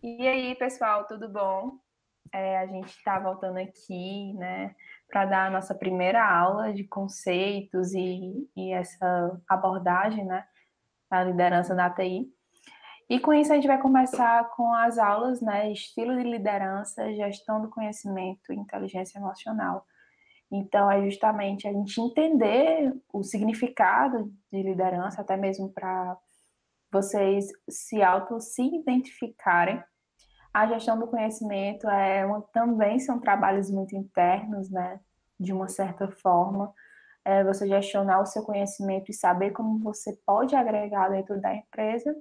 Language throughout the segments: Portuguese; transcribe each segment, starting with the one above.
E aí, pessoal, tudo bom? A gente está voltando aqui, né, para dar a nossa primeira aula de conceitos e essa abordagem, né, da liderança da TI. E com isso a gente vai começar com as aulas, né, estilo de liderança, gestão do conhecimento e inteligência emocional. Então, é justamente a gente entender o significado de liderança, até mesmo para vocês se identificarem. A gestão do conhecimento também são trabalhos muito internos, né? De uma certa forma, você gestionar o seu conhecimento e saber como você pode agregar dentro da empresa.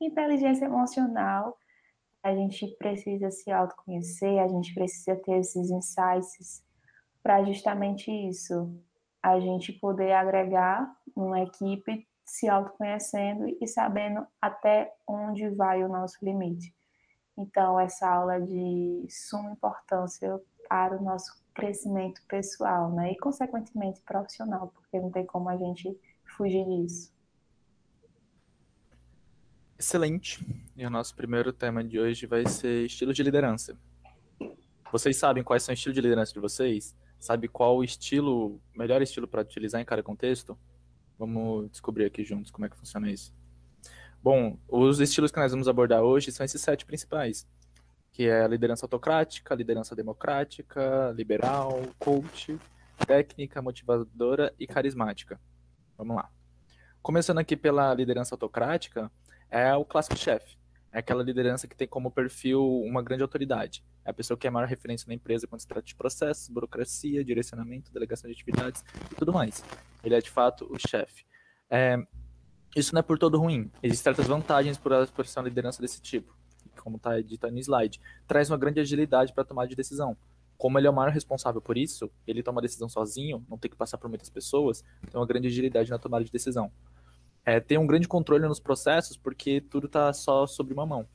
Inteligência emocional, a gente precisa se autoconhecer, a gente precisa ter esses insights para justamente isso, a gente poder agregar uma equipe se autoconhecendo e sabendo até onde vai o nosso limite. Então, essa aula é de suma importância para o nosso crescimento pessoal, né? E, consequentemente, profissional, porque não tem como a gente fugir disso. Excelente. E o nosso primeiro tema de hoje vai ser estilo de liderança. Vocês sabem quais são os estilos de liderança de vocês? Sabe qual o melhor estilo para utilizar em cada contexto? Vamos descobrir aqui juntos como é que funciona isso. Bom, os estilos que nós vamos abordar hoje são esses 7 principais, que é a liderança autocrática, liderança democrática, liberal, coach, técnica, motivadora e carismática. Vamos lá. Começando aqui pela liderança autocrática, é o clássico chefe. É aquela liderança que tem como perfil uma grande autoridade. É a pessoa que é a maior referência na empresa quando se trata de processos, burocracia, direcionamento, delegação de atividades e tudo mais. Ele é, de fato, o chefe. Isso não é por todo ruim. Existem certas vantagens por ser uma liderança desse tipo. Como está dito no slide. Traz uma grande agilidade para tomar de decisão. Como ele é o maior responsável por isso, ele toma a decisão sozinho, não tem que passar por muitas pessoas, tem uma grande agilidade na tomada de decisão. Tem um grande controle nos processos, porque tudo está só sobre uma mão.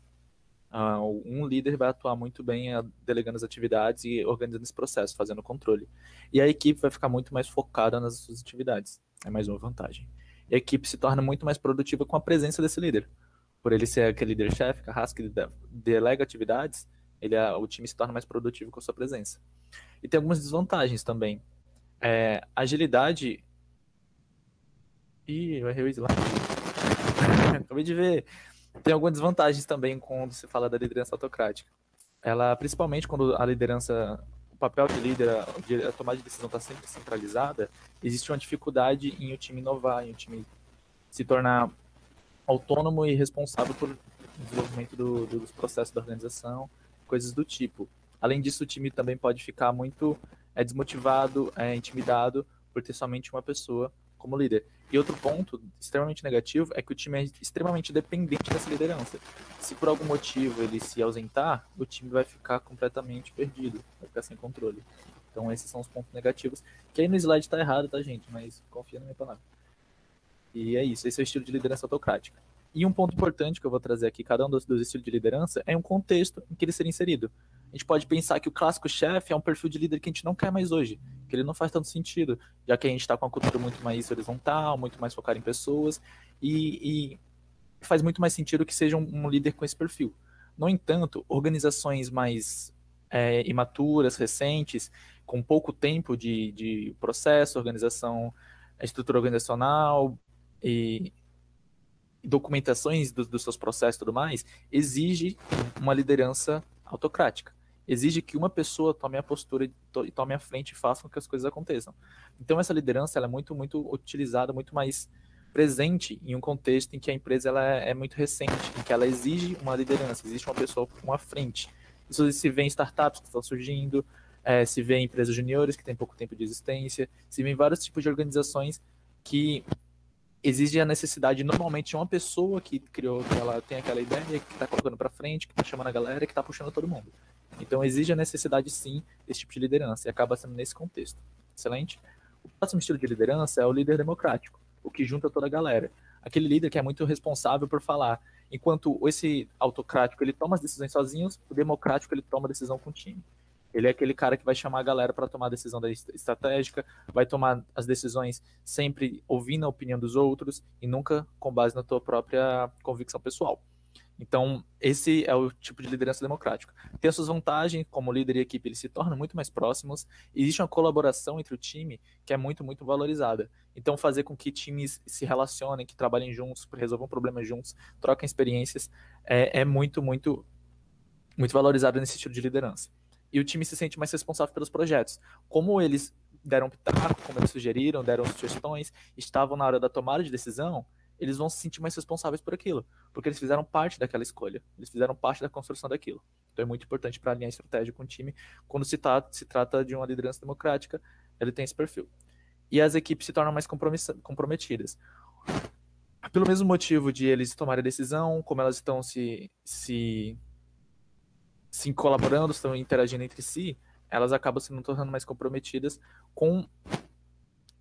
Um líder vai atuar muito bem delegando as atividades e organizando esse processo, fazendo o controle. E a equipe vai ficar muito mais focada nas suas atividades. É mais uma vantagem. E a equipe se torna muito mais produtiva com a presença desse líder. Por ele ser aquele líder-chefe, carrasco, que delega atividades, o time se torna mais produtivo com a sua presença. E tem algumas desvantagens também. Agilidade... Ih, eu errei o slide. Acabei de ver. Tem algumas desvantagens também quando se fala da liderança autocrática. Ela, principalmente quando a liderança, o papel de líder, a tomada de decisão está sempre centralizada, existe uma dificuldade em o time inovar, em o time se tornar autônomo e responsável por desenvolvimento dos processos da organização, coisas do tipo. Além disso, o time também pode ficar muito desmotivado, intimidado por ter somente uma pessoa como líder. E outro ponto extremamente negativo é que o time é extremamente dependente dessa liderança. Se por algum motivo ele se ausentar, o time vai ficar completamente perdido, vai ficar sem controle. Então esses são os pontos negativos, que aí no slide está errado, tá, gente? Mas confia na minha palavra. E é isso, esse é o estilo de liderança autocrática. E um ponto importante que eu vou trazer aqui, cada um dos estilos de liderança, é um contexto em que ele seria inserido. A gente pode pensar que o clássico chefe é um perfil de líder que a gente não quer mais hoje, que ele não faz tanto sentido, já que a gente está com uma cultura muito mais horizontal, muito mais focada em pessoas, e faz muito mais sentido que seja um líder com esse perfil. No entanto, organizações mais imaturas, recentes, com pouco tempo de processo, organização, estrutura organizacional e documentações dos seus processos e tudo mais, exige uma liderança autocrática. Exige que uma pessoa tome a postura e tome a frente e faça com que as coisas aconteçam. Então essa liderança ela é muito, muito utilizada, muito mais presente em um contexto em que a empresa ela é muito recente, em que ela exige uma liderança, existe uma pessoa com a frente. Isso se vê em startups que estão surgindo, se vê em empresas juniores que têm pouco tempo de existência, se vê em vários tipos de organizações que exige a necessidade normalmente de uma pessoa que criou, que ela tem aquela ideia, que está colocando para frente, que está chamando a galera, que está puxando todo mundo. Então exige a necessidade sim desse tipo de liderança e acaba sendo nesse contexto. Excelente? O próximo estilo de liderança é o líder democrático, o que junta toda a galera. Aquele líder que é muito responsável por falar. Enquanto esse autocrático ele toma as decisões sozinhos, o democrático ele toma a decisão com o time. Ele é aquele cara que vai chamar a galera para tomar a decisão estratégica, vai tomar as decisões sempre ouvindo a opinião dos outros e nunca com base na tua própria convicção pessoal. Então, esse é o tipo de liderança democrática. Tem as suas vantagens, como líder e equipe, eles se tornam muito mais próximos. Existe uma colaboração entre o time que é muito, muito valorizada. Então, fazer com que times se relacionem, que trabalhem juntos, resolvam problemas juntos, troquem experiências, é muito, muito, muito valorizado nesse estilo de liderança. E o time se sente mais responsável pelos projetos. Como eles deram pitaco, como eles sugeriram, deram sugestões, estavam na hora da tomada de decisão, eles vão se sentir mais responsáveis por aquilo, porque eles fizeram parte daquela escolha, eles fizeram parte da construção daquilo. Então é muito importante para alinhar estratégia com o time. Quando se trata de uma liderança democrática, ele tem esse perfil. E as equipes se tornam mais comprometidas. Pelo mesmo motivo de eles tomarem a decisão, como elas estão se colaborando, estão interagindo entre si, elas acabam se tornando mais comprometidas com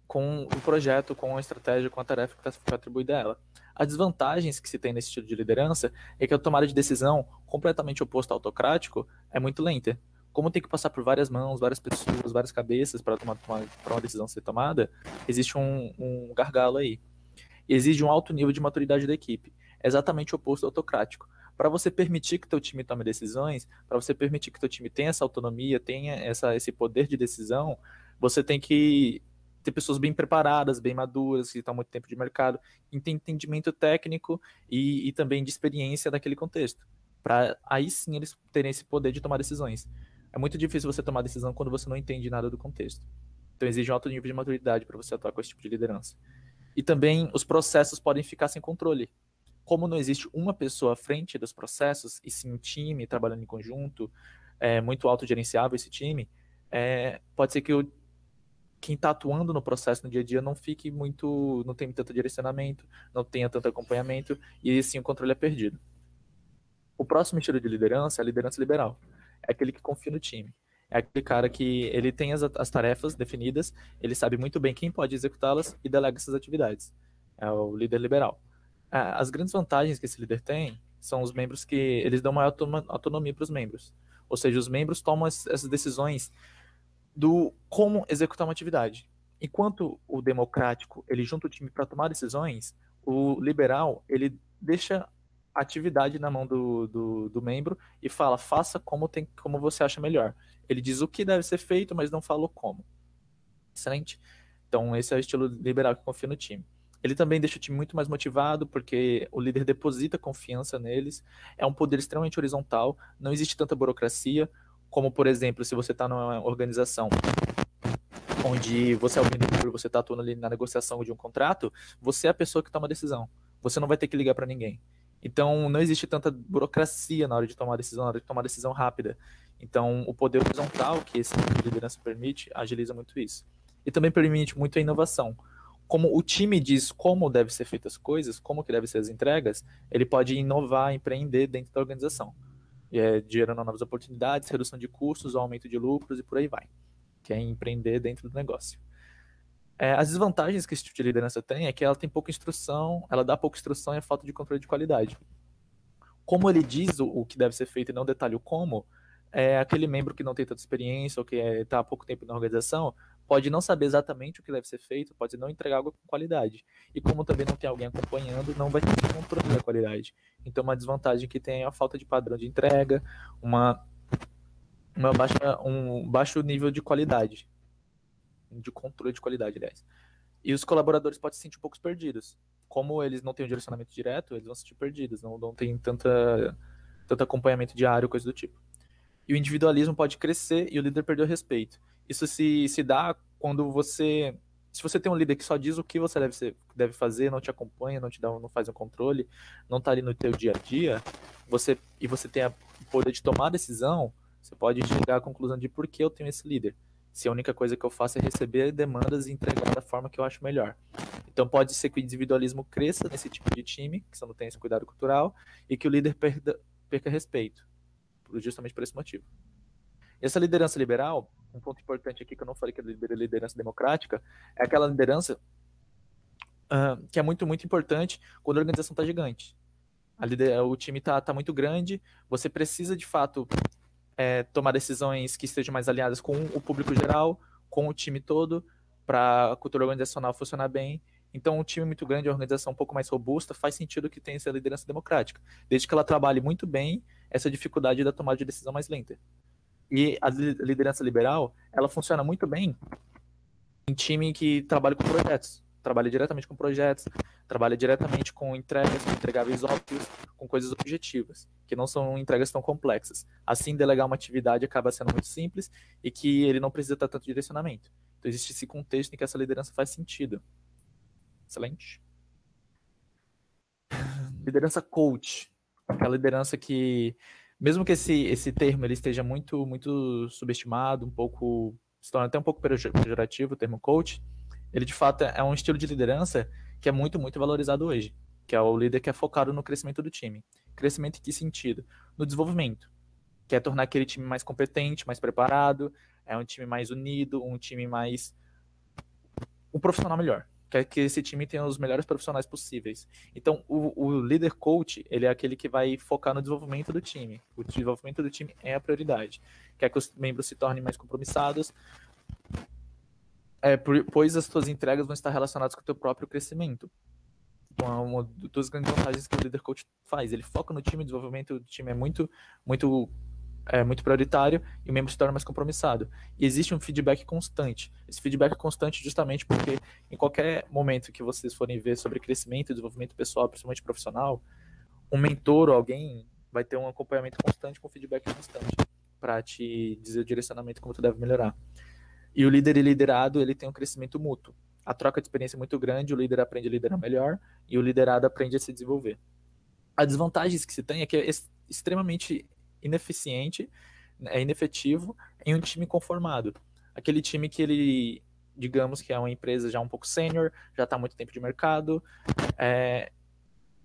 o projeto, com a estratégia, com a tarefa que foi atribuída a ela. As desvantagens que se tem nesse estilo de liderança é que a tomada de decisão, completamente oposta ao autocrático, é muito lenta. Como tem que passar por várias mãos, várias pessoas, várias cabeças para uma decisão ser tomada, existe um gargalo aí. E exige um alto nível de maturidade da equipe. É exatamente o oposto ao autocrático. Para você permitir que teu time tome decisões, para você permitir que teu time tenha essa autonomia, tenha esse poder de decisão, você tem que ter pessoas bem preparadas, bem maduras, que estão há muito tempo de mercado, e tem entendimento técnico e também de experiência daquele contexto, para aí sim eles terem esse poder de tomar decisões. É muito difícil você tomar decisão quando você não entende nada do contexto. Então exige um alto nível de maturidade para você atuar com esse tipo de liderança. E também os processos podem ficar sem controle. Como não existe uma pessoa à frente dos processos, e sim um time trabalhando em conjunto, é muito autogerenciável esse time, pode ser que quem está atuando no processo no dia a dia não fique muito, não tenha tanto direcionamento, não tenha tanto acompanhamento, e assim o controle é perdido. O próximo estilo de liderança é a liderança liberal. É aquele que confia no time. É aquele cara que ele tem as tarefas definidas, ele sabe muito bem quem pode executá-las e delega essas atividades. É o líder liberal. As grandes vantagens que esse líder tem são os membros que eles dão maior autonomia para os membros. Ou seja, os membros tomam essas decisões do como executar uma atividade. Enquanto o democrático ele junta o time para tomar decisões, o liberal ele deixa a atividade na mão do membro e fala, faça como você acha melhor. Ele diz o que deve ser feito, mas não fala o como. Excelente. Então esse é o estilo liberal que confia no time. Ele também deixa o time muito mais motivado, porque o líder deposita confiança neles. É um poder extremamente horizontal, não existe tanta burocracia, como, por exemplo, se você está numa organização onde você é o vendedor, você está atuando ali na negociação de um contrato, você é a pessoa que toma a decisão. Você não vai ter que ligar para ninguém. Então, não existe tanta burocracia na hora de tomar decisão, na hora de tomar decisão rápida. Então, o poder horizontal que esse tipo de liderança permite, agiliza muito isso. E também permite muito a inovação. Como o time diz como deve ser feitas as coisas, como que devem ser as entregas, ele pode inovar, empreender dentro da organização. Gerando novas oportunidades, redução de custos, aumento de lucros e por aí vai. Que é empreender dentro do negócio. As desvantagens que esse tipo de liderança tem é que ela tem pouca instrução, ela dá pouca instrução e é falta de controle de qualidade. Como ele diz o que deve ser feito e não detalha o como, aquele membro que não tem tanta experiência ou que está há pouco tempo na organização pode não saber exatamente o que deve ser feito, pode não entregar algo com qualidade. E como também não tem alguém acompanhando, não vai ter controle da qualidade. Então, uma desvantagem que tem é a falta de padrão de entrega, um baixo nível de qualidade, de controle de qualidade, aliás. E os colaboradores podem se sentir um pouco perdidos. Como eles não têm um direcionamento direto, eles vão se sentir perdidos, não tem tanto acompanhamento diário, coisa do tipo. E o individualismo pode crescer e o líder perder o respeito. Isso se dá quando se você tem um líder que só diz o que você deve fazer, não te acompanha, não faz um controle, não está ali no teu dia a dia, você tem o poder de tomar decisão, você pode chegar à conclusão de por que eu tenho esse líder. Se a única coisa que eu faço é receber demandas e entregar da forma que eu acho melhor. Então pode ser que o individualismo cresça nesse tipo de time, que você não tem esse cuidado cultural, e que o líder perca respeito, justamente por esse motivo. E essa liderança liberal, um ponto importante aqui que eu não falei que é a liderança democrática, é aquela liderança que é muito, muito importante quando a organização está gigante. O time está muito grande, você precisa de fato tomar decisões que estejam mais alinhadas com o público geral, com o time todo, para a cultura organizacional funcionar bem. Então, um time muito grande, uma organização um pouco mais robusta, faz sentido que tenha essa liderança democrática, desde que ela trabalhe muito bem essa dificuldade da tomada de decisão mais lenta. E a liderança liberal, ela funciona muito bem em time que trabalha com projetos, trabalha diretamente com projetos, trabalha diretamente com entregas, com entregáveis óbvios, com coisas objetivas, que não são entregas tão complexas. Assim, delegar uma atividade acaba sendo muito simples e que ele não precisa ter tanto direcionamento. Então, existe esse contexto em que essa liderança faz sentido. Excelente. Liderança coach. Aquela liderança que, mesmo que esse termo ele esteja muito subestimado, se torna até um pouco pejorativo o termo coach, ele de fato é um estilo de liderança que é muito valorizado hoje, que é o líder que é focado no crescimento do time. Crescimento em que sentido? No desenvolvimento, que é tornar aquele time mais competente, mais preparado, é um time mais unido, um profissional melhor. Quer que esse time tenha os melhores profissionais possíveis. Então, o líder coach, ele é aquele que vai focar no desenvolvimento do time. O desenvolvimento do time é a prioridade. Quer que os membros se tornem mais compromissados, pois as suas entregas vão estar relacionadas com o teu próprio crescimento. Então, uma das grandes vantagens que o líder coach faz. Ele foca no time, o desenvolvimento do time é muito prioritário e o membro se torna mais compromissado. E existe um feedback constante. Esse feedback constante justamente porque em qualquer momento que vocês forem ver sobre crescimento e desenvolvimento pessoal, principalmente profissional, um mentor ou alguém vai ter um acompanhamento constante com feedback constante para te dizer o direcionamento como tu deve melhorar. E o líder e liderado, ele tem um crescimento mútuo. A troca de experiência é muito grande, o líder aprende a liderar melhor e o liderado aprende a se desenvolver. As desvantagens que se tem é que é extremamente ineficiente, é inefetivo em um time conformado. Aquele time que ele, digamos que é uma empresa já um pouco sênior, já está há muito tempo de mercado,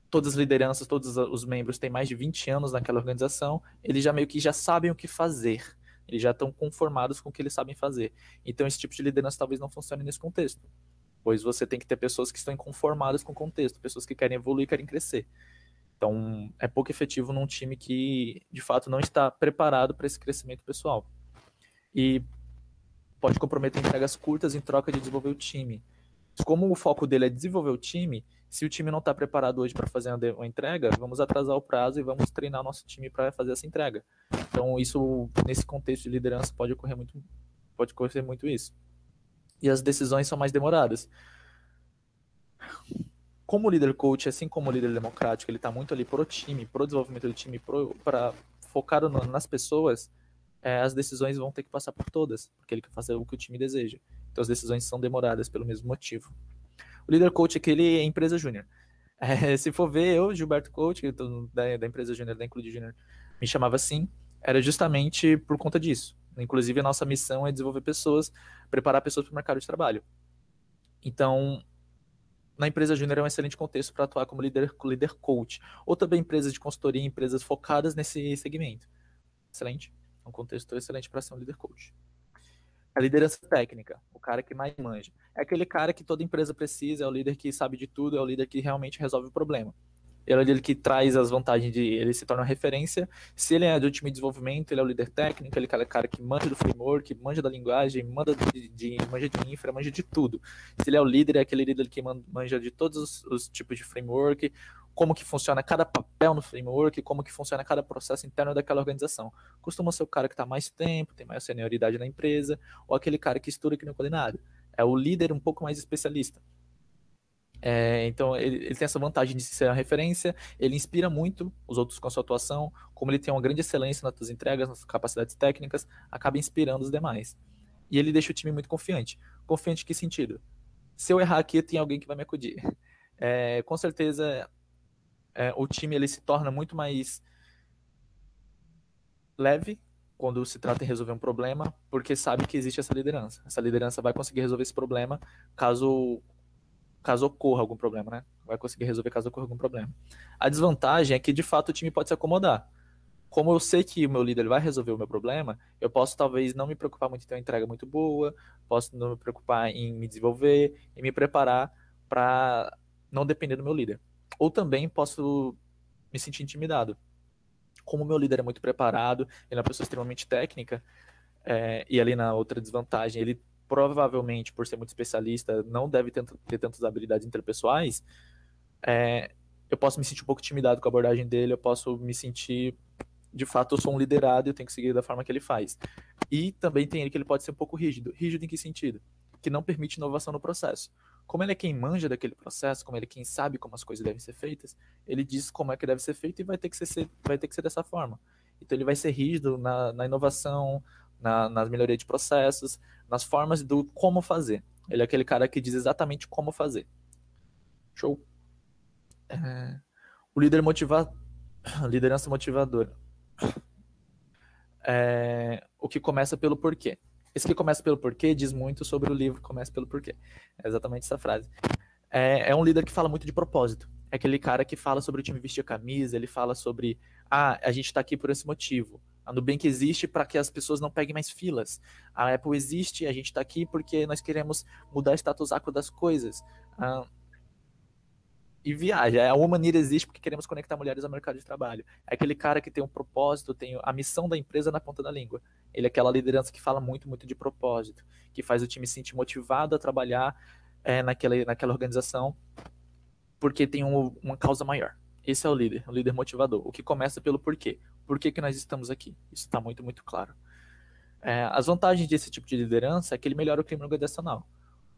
todas as lideranças, todos os membros têm mais de 20 anos naquela organização, eles já meio que já sabem o que fazer, eles já estão conformados com o que eles sabem fazer. Então esse tipo de liderança talvez não funcione nesse contexto, pois você tem que ter pessoas que estão inconformadas com o contexto, pessoas que querem evoluir, querem crescer. Então, é pouco efetivo num time que, de fato, não está preparado para esse crescimento pessoal. E pode comprometer entregas curtas em troca de desenvolver o time. Como o foco dele é desenvolver o time, se o time não está preparado hoje para fazer uma entrega, vamos atrasar o prazo e vamos treinar nosso time para fazer essa entrega. Então, isso, nesse contexto de liderança, pode ocorrer muito isso. E as decisões são mais demoradas. Como líder coach, assim como o líder democrático, ele está muito ali pro time, pro desenvolvimento do time, para focado nas pessoas, as decisões vão ter que passar por todas, porque ele quer fazer o que o time deseja. Então as decisões são demoradas pelo mesmo motivo. O líder coach é aquele empresa júnior. Se for ver, eu, Gilberto Coach, da empresa júnior, da Include Júnior, me chamava assim, era justamente por conta disso. Inclusive, a nossa missão é desenvolver pessoas, preparar pessoas para o mercado de trabalho. Então, na empresa júnior é um excelente contexto para atuar como líder coach, ou também empresas de consultoria, empresas focadas nesse segmento. Excelente. É um contexto excelente para ser um líder coach. A liderança técnica, o cara que mais manja. É aquele cara que toda empresa precisa, é o líder que sabe de tudo, é o líder que realmente resolve o problema. Ele é o líder que traz as vantagens ele se torna uma referência. Se ele é do time de desenvolvimento, ele é o líder técnico, ele é o cara que manja do framework, manja da linguagem, manja de infra, manja de tudo. Se ele é o líder, é aquele líder que manja de todos os tipos de framework, como que funciona cada papel no framework, como que funciona cada processo interno daquela organização. Costuma ser o cara que está mais tempo, tem maior senioridade na empresa, ou aquele cara que estuda que não é nada. É o líder um pouco mais especialista. Então ele tem essa vantagem de ser uma referência, ele inspira muito os outros com a sua atuação, como ele tem uma grande excelência nas suas entregas, nas suas capacidades técnicas, acaba inspirando os demais. E ele deixa o time muito confiante. Confiante em que sentido? Se eu errar aqui, tem alguém que vai me acudir. Com certeza, o time ele se torna muito mais leve quando se trata de resolver um problema, porque sabe que existe essa liderança. Essa liderança vai conseguir resolver esse problema caso ocorra algum problema, né? Vai conseguir resolver caso ocorra algum problema. A desvantagem é que, de fato, o time pode se acomodar. Como eu sei que o meu líder vai resolver o meu problema, eu posso talvez não me preocupar muito em ter uma entrega muito boa, posso não me preocupar em me desenvolver e me preparar para não depender do meu líder. Ou também posso me sentir intimidado. Como o meu líder é muito preparado, ele é uma pessoa extremamente técnica, e ali na outra desvantagem, ele provavelmente, por ser muito especialista, não deve ter tantas habilidades interpessoais, eu posso me sentir um pouco intimidado com a abordagem dele, eu posso me sentir, de fato, eu sou um liderado e eu tenho que seguir da forma que ele faz. E também tem ele que ele pode ser um pouco rígido. Rígido em que sentido? Que não permite inovação no processo. Como ele é quem manja daquele processo, como ele é quem sabe como as coisas devem ser feitas, ele diz como é que deve ser feito e vai ter que ser dessa forma. Então ele vai ser rígido na inovação, nas melhorias de processos, nas formas do como fazer. Ele é aquele cara que diz exatamente como fazer. Show. O líder liderança motivadora. O que começa pelo porquê. Esse que começa pelo porquê diz muito sobre o livro Começa pelo Porquê. É exatamente essa frase. É um líder que fala muito de propósito. É aquele cara que fala sobre o time vestir a camisa, ele fala sobre a gente está aqui por esse motivo. A Nubank existe para que as pessoas não peguem mais filas. A Apple existe, a gente está aqui porque nós queremos mudar o status quo das coisas. E viaja. A Humanir existe porque queremos conectar mulheres ao mercado de trabalho. É aquele cara que tem um propósito, tem a missão da empresa na ponta da língua. Ele é aquela liderança que fala muito, muito de propósito, que faz o time se sentir motivado a trabalhar naquela organização porque tem uma causa maior. Esse é o líder motivador. O que começa pelo porquê. Por que nós estamos aqui? Isso está muito, muito claro. As vantagens desse tipo de liderança é que ele melhora o clima organizacional.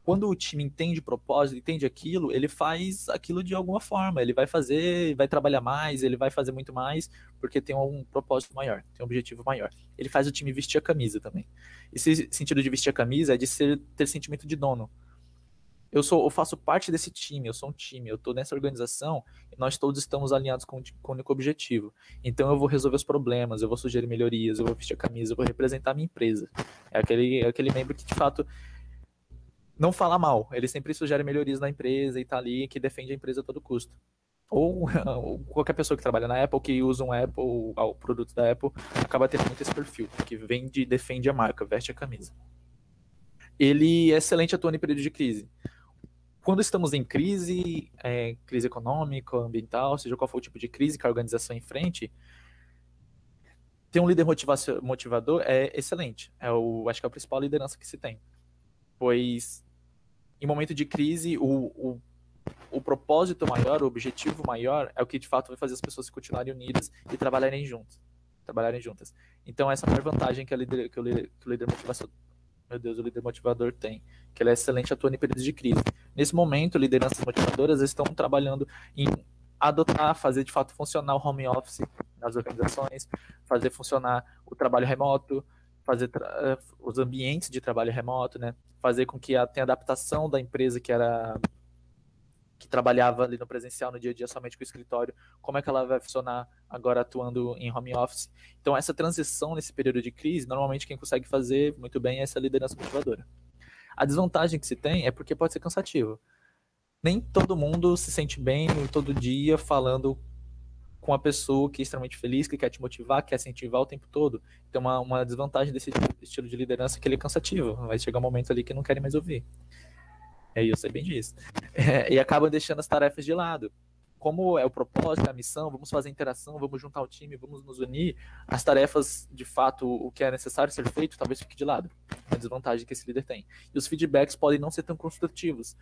Quando o time entende o propósito, entende aquilo, ele faz aquilo de alguma forma. Ele vai fazer, vai trabalhar mais, ele vai fazer muito mais, porque tem um propósito maior, tem um objetivo maior. Ele faz o time vestir a camisa também. Esse sentido de vestir a camisa é de ter sentimento de dono. Eu faço parte desse time, eu sou um time, eu estou nessa organização e nós todos estamos alinhados com o único objetivo. Então eu vou resolver os problemas, eu vou sugerir melhorias, eu vou vestir a camisa, eu vou representar a minha empresa. É aquele membro que, de fato, não fala mal, ele sempre sugere melhorias na empresa e tá ali, que defende a empresa a todo custo. Ou qualquer pessoa que trabalha na Apple, que usa o produto da Apple, acaba tendo muito esse perfil, que vende e defende a marca, veste a camisa. Ele é excelente atuando em período de crise. Quando estamos em crise, crise econômica, ambiental, seja qual for o tipo de crise que a organização enfrente, ter um líder motivador é excelente. Acho que é a principal liderança que se tem. Pois, em momento de crise, o propósito maior, o objetivo maior é o que de fato vai fazer as pessoas continuarem unidas e trabalharem juntas. Então, essa é a maior vantagem que o líder motivador tem, que ele é excelente atuando em períodos de crise. Nesse momento, lideranças motivadoras estão trabalhando em fazer de fato funcionar o home office nas organizações, fazer funcionar o trabalho remoto, fazer os ambientes de trabalho remoto, né? Fazer com que tenha adaptação da empresa que trabalhava ali no presencial no dia a dia somente com o escritório, como é que ela vai funcionar agora atuando em home office. Então, essa transição nesse período de crise, normalmente quem consegue fazer muito bem é essa liderança motivadora. A desvantagem que se tem é porque pode ser cansativo. Nem todo mundo se sente bem todo dia falando com a pessoa que é extremamente feliz, que quer te motivar, quer incentivar o tempo todo. Então, uma desvantagem desse estilo de liderança é que ele é cansativo. Vai chegar um momento ali que não querem mais ouvir. Eu sei bem disso. E acaba deixando as tarefas de lado. Como é o propósito, a missão, vamos fazer interação, vamos juntar o time, vamos nos unir, as tarefas, de fato, o que é necessário ser feito, talvez fique de lado. É uma desvantagem que esse líder tem. E os feedbacks podem não ser tão construtivos.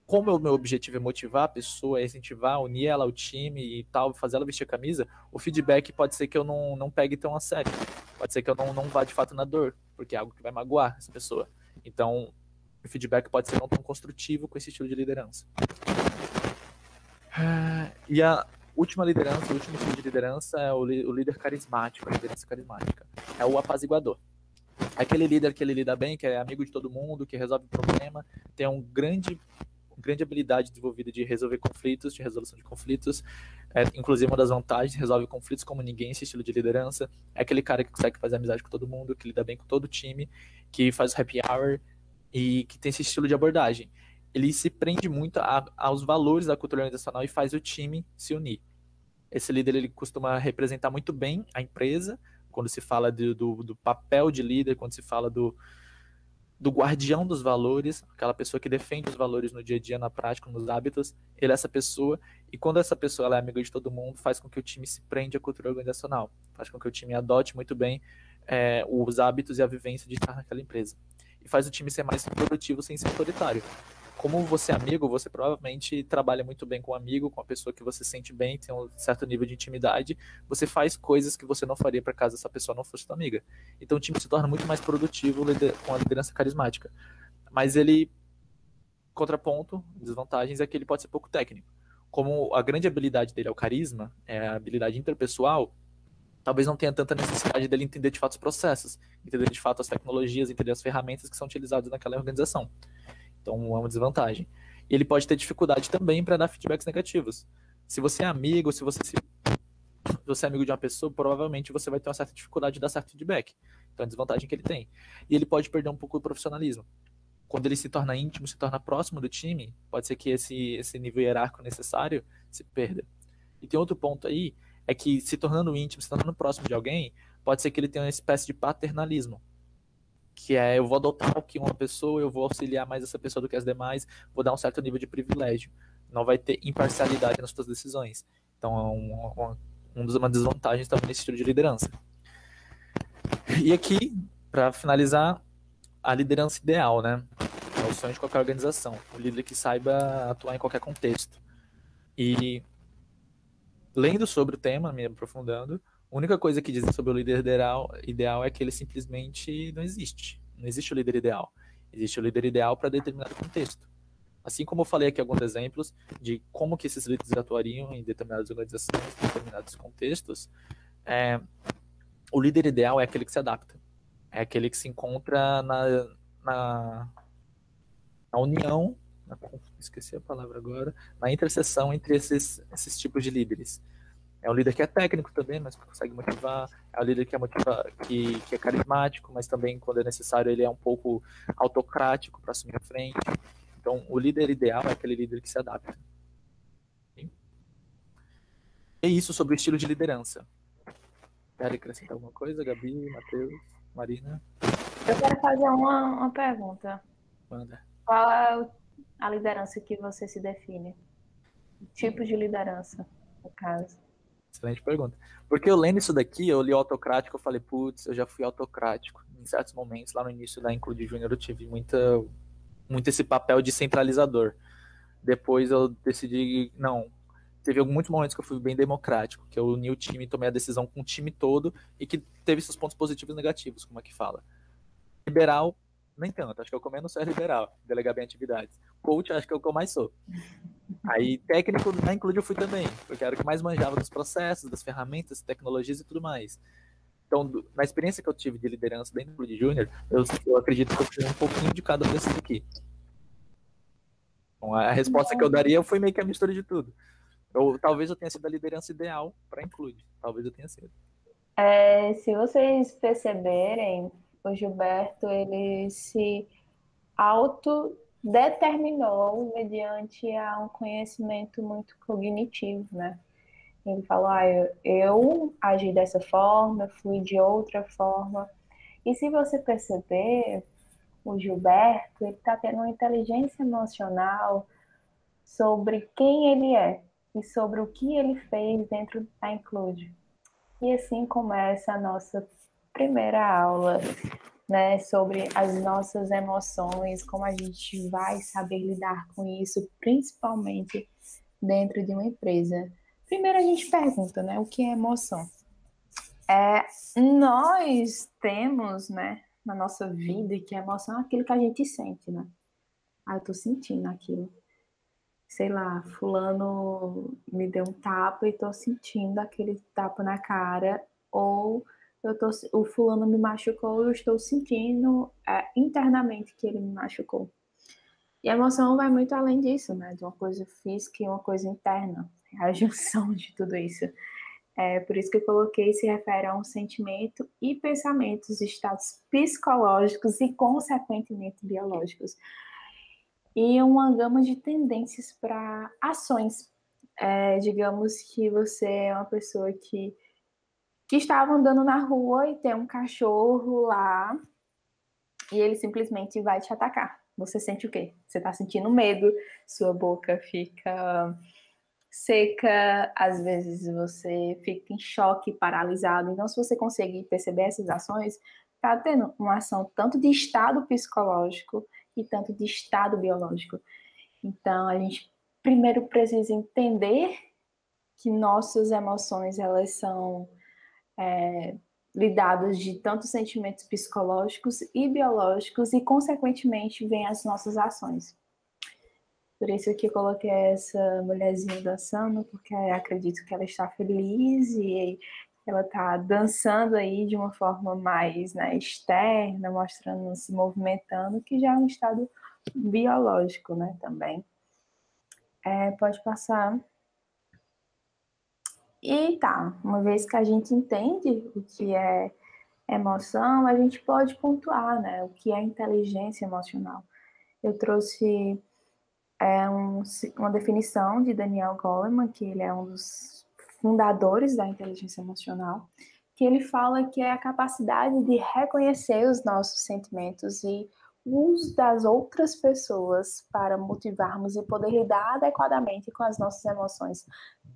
Como o meu objetivo é motivar a pessoa, é incentivar, unir ela ao time e tal, fazer ela vestir a camisa, o feedback pode ser que eu não pegue tão a sério. Pode ser que eu não vá, de fato, na dor, porque é algo que vai magoar essa pessoa. Então, o feedback pode ser não tão construtivo com esse estilo de liderança. E a última liderança, o último tipo de liderança é o líder carismático, a liderança carismática. É o apaziguador. É aquele líder que ele lida bem, que é amigo de todo mundo, que resolve problema, tem uma grande habilidade desenvolvida de resolver conflitos, de resolução de conflitos. Inclusive, uma das vantagens, resolve conflitos como ninguém, esse estilo de liderança. É aquele cara que consegue fazer amizade com todo mundo, que lida bem com todo o time, que faz o happy hour e que tem esse estilo de abordagem. Ele se prende muito aos valores da cultura organizacional e faz o time se unir. Esse líder ele costuma representar muito bem a empresa, quando se fala do papel de líder, quando se fala do guardião dos valores, aquela pessoa que defende os valores no dia a dia, na prática, nos hábitos, ele é essa pessoa, e quando essa pessoa ela é amiga de todo mundo, faz com que o time se prende à cultura organizacional, faz com que o time adote muito bem os hábitos e a vivência de estar naquela empresa. e faz o time ser mais produtivo sem ser autoritário. Como você é amigo, você provavelmente trabalha muito bem com um amigo, com uma pessoa que você sente bem, tem um certo nível de intimidade, você faz coisas que você não faria para caso essa pessoa não fosse sua amiga. Então o time se torna muito mais produtivo com a liderança carismática. Mas ele, contraponto, desvantagens, é que ele pode ser pouco técnico. Como a grande habilidade dele é o carisma, é a habilidade interpessoal, talvez não tenha tanta necessidade dele entender de fato os processos, entender de fato as tecnologias, entender as ferramentas que são utilizadas naquela organização. Então é uma desvantagem. E ele pode ter dificuldade também para dar feedbacks negativos. Se você é amigo, se você é amigo de uma pessoa, provavelmente você vai ter uma certa dificuldade de dar certo feedback. Então é a desvantagem que ele tem. E ele pode perder um pouco do profissionalismo. Quando ele se torna íntimo, se torna próximo do time, pode ser que esse nível hierárquico necessário se perda. E tem outro ponto aí, é que se tornando íntimo, se tornando próximo de alguém, pode ser que ele tenha uma espécie de paternalismo, que é eu vou adotar o que uma pessoa, eu vou auxiliar mais essa pessoa do que as demais, vou dar um certo nível de privilégio. Não vai ter imparcialidade nas suas decisões. Então é uma desvantagem também nesse estilo de liderança. E aqui, para finalizar, a liderança ideal, né? É o sonho de qualquer organização. O líder que saiba atuar em qualquer contexto. E lendo sobre o tema, me aprofundando, a única coisa que dizem sobre o líder ideal é que ele simplesmente não existe. Não existe o líder ideal. Existe o líder ideal para determinado contexto. Assim como eu falei aqui alguns exemplos de como que esses líderes atuariam em determinadas organizações, em determinados contextos, o líder ideal é aquele que se adapta. É aquele que se encontra na união, esqueci a palavra agora, na interseção entre esses tipos de líderes. É um líder que é técnico também, mas consegue motivar. É um líder que é carismático, mas também, quando é necessário, ele é um pouco autocrático para assumir a frente. Então, o líder ideal é aquele líder que se adapta. É isso sobre o estilo de liderança. Quer acrescentar alguma coisa, Gabi, Matheus, Marina? Eu quero fazer uma pergunta. Manda. Qual é a liderança que você se define? Tipo de liderança, no caso. Excelente pergunta. Porque eu lendo isso daqui, eu li autocrático, eu falei, putz, eu já fui autocrático. Em certos momentos, lá no início da Include Júnior, eu tive muito esse papel de centralizador. Depois eu decidi, não, teve muitos momentos que eu fui bem democrático, que eu uni o time, tomei a decisão com o time todo e que teve seus pontos positivos e negativos, como é que fala. Liberal, nem tanto, acho que eu comendo só é liberal, delegar bem atividades. Coach, acho que é o que eu mais sou. Aí, técnico, na Include eu fui também, porque era o que mais manjava dos processos, das ferramentas, tecnologias e tudo mais. Então, na experiência que eu tive de liderança dentro do Include Júnior, eu acredito que eu fiz um pouquinho de cada um desses aqui. Então, a resposta que eu daria foi meio que a mistura de tudo. Talvez eu tenha sido a liderança ideal para Include. Talvez eu tenha sido. Se vocês perceberem, o Gilberto, ele se autodeterminou mediante a um conhecimento muito cognitivo, né? Ele falou, eu agi dessa forma, eu fui de outra forma. E se você perceber, o Gilberto, ele está tendo uma inteligência emocional sobre quem ele é e sobre o que ele fez dentro da Include. E assim começa a nossa primeira aula, né, sobre as nossas emoções, como a gente vai saber lidar com isso, principalmente dentro de uma empresa. Primeiro a gente pergunta, né, o que é emoção? Nós temos, né, na nossa vida, que a emoção é aquilo que a gente sente, né? Eu tô sentindo aquilo. Sei lá, fulano me deu um tapa e tô sentindo aquele tapa na cara, ou o fulano me machucou e eu estou sentindo internamente que ele me machucou. E a emoção vai muito além disso, né? De uma coisa física e uma coisa interna. É a junção de tudo isso. Por isso que eu coloquei se refere a um sentimento e pensamentos, estados psicológicos e, consequentemente, biológicos. E uma gama de tendências para ações. Digamos que você é uma pessoa que estava andando na rua e tem um cachorro lá e ele simplesmente vai te atacar. Você sente o quê? Você está sentindo medo, sua boca fica seca, às vezes você fica em choque, paralisado. Então, se você conseguir perceber essas ações, está tendo uma ação tanto de estado psicológico e tanto de estado biológico. Então, a gente primeiro precisa entender que nossas emoções, elas são lidadas de tanto sentimentos psicológicos e biológicos e, consequentemente, vêm as nossas ações. Por isso que eu coloquei essa mulherzinha dançando, porque acredito que ela está feliz e ela está dançando aí de uma forma mais, né, externa, mostrando, se movimentando, que já é um estado biológico, né, também. Pode passar. E tá, uma vez que a gente entende o que é emoção, a gente pode pontuar, né, o que é inteligência emocional. Eu trouxe uma definição de Daniel Goleman, que ele é um dos fundadores da inteligência emocional, que ele fala que é a capacidade de reconhecer os nossos sentimentos e o uso das outras pessoas para motivarmos e poder lidar adequadamente com as nossas emoções,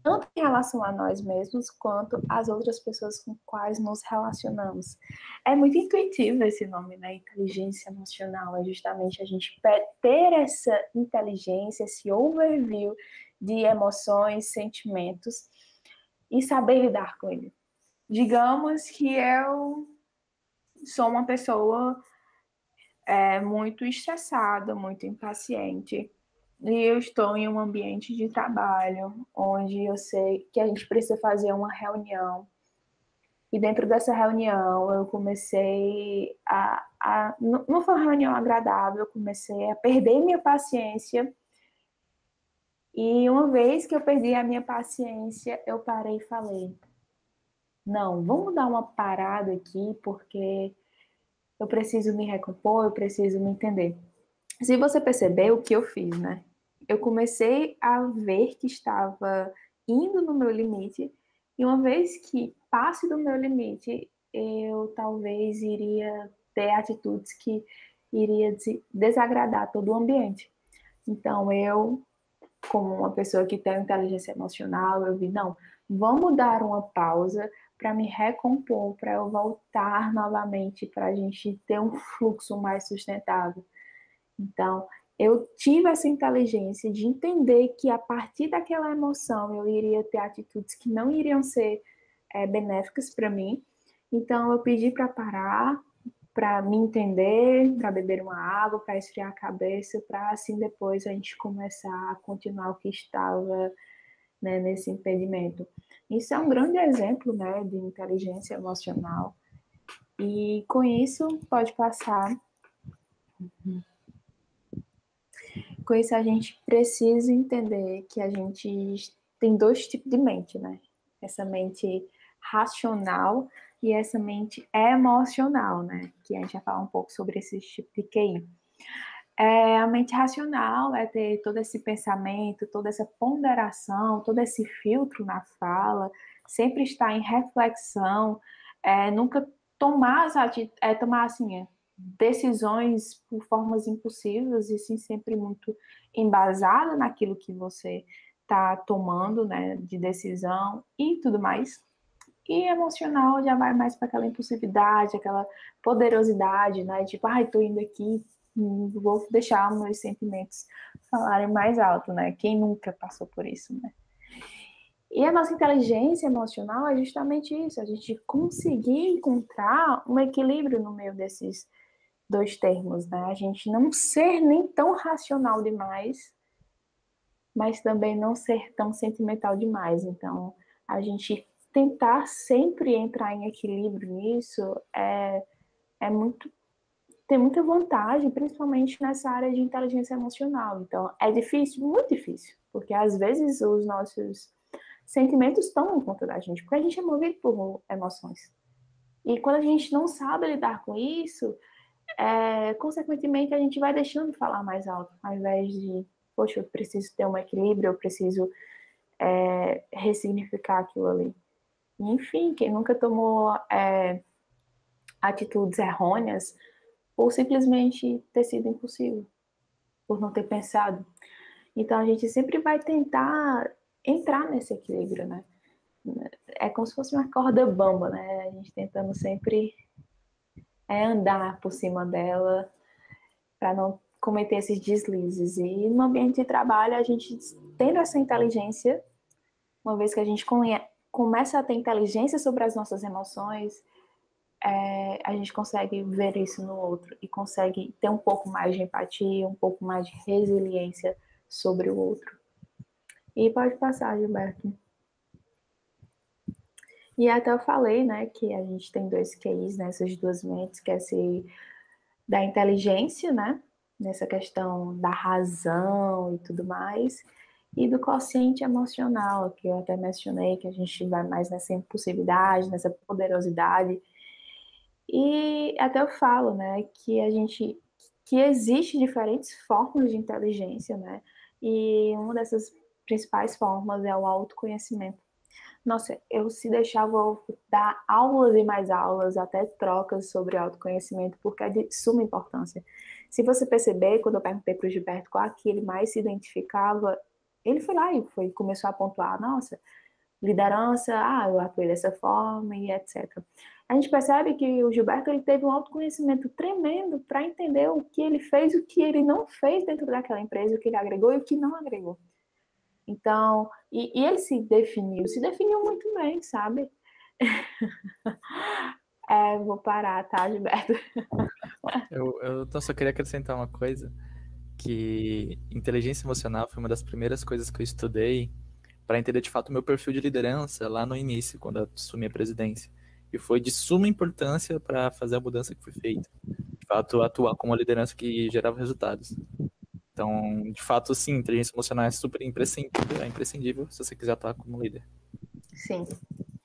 tanto em relação a nós mesmos, quanto às outras pessoas com quais nos relacionamos. É muito intuitivo esse nome, né? Inteligência emocional. É justamente a gente ter essa inteligência, esse overview de emoções, sentimentos e saber lidar com ele. Digamos que eu sou uma pessoa muito estressada, muito impaciente, e eu estou em um ambiente de trabalho onde eu sei que a gente precisa fazer uma reunião. E dentro dessa reunião eu comecei não foi uma reunião agradável, eu comecei a perder minha paciência. E uma vez que eu perdi a minha paciência, eu parei e falei: não, vamos dar uma parada aqui, porque eu preciso me recompor, eu preciso me entender. Se você perceber o que eu fiz, né? Eu comecei a ver que estava indo no meu limite, e uma vez que passe do meu limite, eu talvez iria ter atitudes que iria desagradar todo o ambiente. Então, eu, como uma pessoa que tem inteligência emocional, eu vi, não, vamos dar uma pausa para me recompor, para eu voltar novamente, para a gente ter um fluxo mais sustentável. Então, eu tive essa inteligência de entender que a partir daquela emoção eu iria ter atitudes que não iriam ser benéficas para mim. Então, eu pedi para parar, para me entender, para beber uma água, para esfriar a cabeça, para assim depois a gente começar a continuar o que estava, né, nesse impedimento. Isso é um grande exemplo, né, de inteligência emocional. E com isso, pode passar. Com isso, a gente precisa entender que a gente tem dois tipos de mente, né? Essa mente racional e essa mente emocional, né? Que a gente vai falar um pouco sobre esse tipo de QI. A mente racional é ter todo esse pensamento, toda essa ponderação, todo esse filtro na fala, sempre estar em reflexão, nunca tomar, tomar assim, decisões por formas impulsivas e sim sempre muito embasada naquilo que você está tomando, né, de decisão e tudo mais. E emocional já vai mais para aquela impulsividade, aquela poderosidade, né? Tipo, ai, tô indo aqui, vou deixar meus sentimentos falarem mais alto, né? Quem nunca passou por isso, né? E a nossa inteligência emocional é justamente isso, a gente conseguir encontrar um equilíbrio no meio desses dois termos, né? A gente não ser nem tão racional demais, mas também não ser tão sentimental demais. Então, a gente tentar sempre entrar em equilíbrio nisso tem muita vantagem, principalmente nessa área de inteligência emocional. Então, é difícil, muito difícil, porque às vezes os nossos sentimentos tomam conta da gente, porque a gente é movido por emoções. E quando a gente não sabe lidar com isso, consequentemente a gente vai deixando de falar mais alto, ao invés de, poxa, eu preciso ter um equilíbrio, eu preciso ressignificar aquilo ali. Enfim, quem nunca tomou atitudes errôneas por simplesmente ter sido impossível, por não ter pensado. Então a gente sempre vai tentar entrar nesse equilíbrio, né? É como se fosse uma corda bamba, né? A gente tentando sempre é andar por cima dela para não cometer esses deslizes. E no ambiente de trabalho, a gente tendo essa inteligência, uma vez que a gente começa a ter inteligência sobre as nossas emoções, a gente consegue ver isso no outro e consegue ter um pouco mais de empatia, um pouco mais de resiliência sobre o outro. E pode passar, Gilberto. E até eu falei, né, que a gente tem 2 QIs nessas 2 mentes, que é esse da inteligência, né, nessa questão da razão e tudo mais, e do quociente emocional, que eu até mencionei, que a gente vai mais nessa impulsividade, nessa poderosidade. E até eu falo, né, que existe diferentes formas de inteligência, né? E uma dessas principais formas é o autoconhecimento. Nossa, eu se deixava dar aulas e mais aulas, até trocas sobre autoconhecimento, porque é de suma importância. Se você perceber, quando eu perguntei para o Gilberto qual que ele mais se identificava, ele foi lá e começou a pontuar, nossa, liderança, eu atuei dessa forma e etc. A gente percebe que o Gilberto ele teve um autoconhecimento tremendo para entender o que ele fez, o que ele não fez dentro daquela empresa, o que ele agregou e o que não agregou. Então, e ele se definiu muito bem, sabe? Vou parar, tá, Gilberto? Eu só queria acrescentar uma coisa, que inteligência emocional foi uma das primeiras coisas que eu estudei para entender de fato o meu perfil de liderança lá no início, quando eu assumi a presidência. E foi de suma importância para fazer a mudança que foi feita. De fato, atuar como uma liderança que gerava resultados. Então, de fato, sim, inteligência emocional é super imprescindível se você quiser atuar como líder. Sim,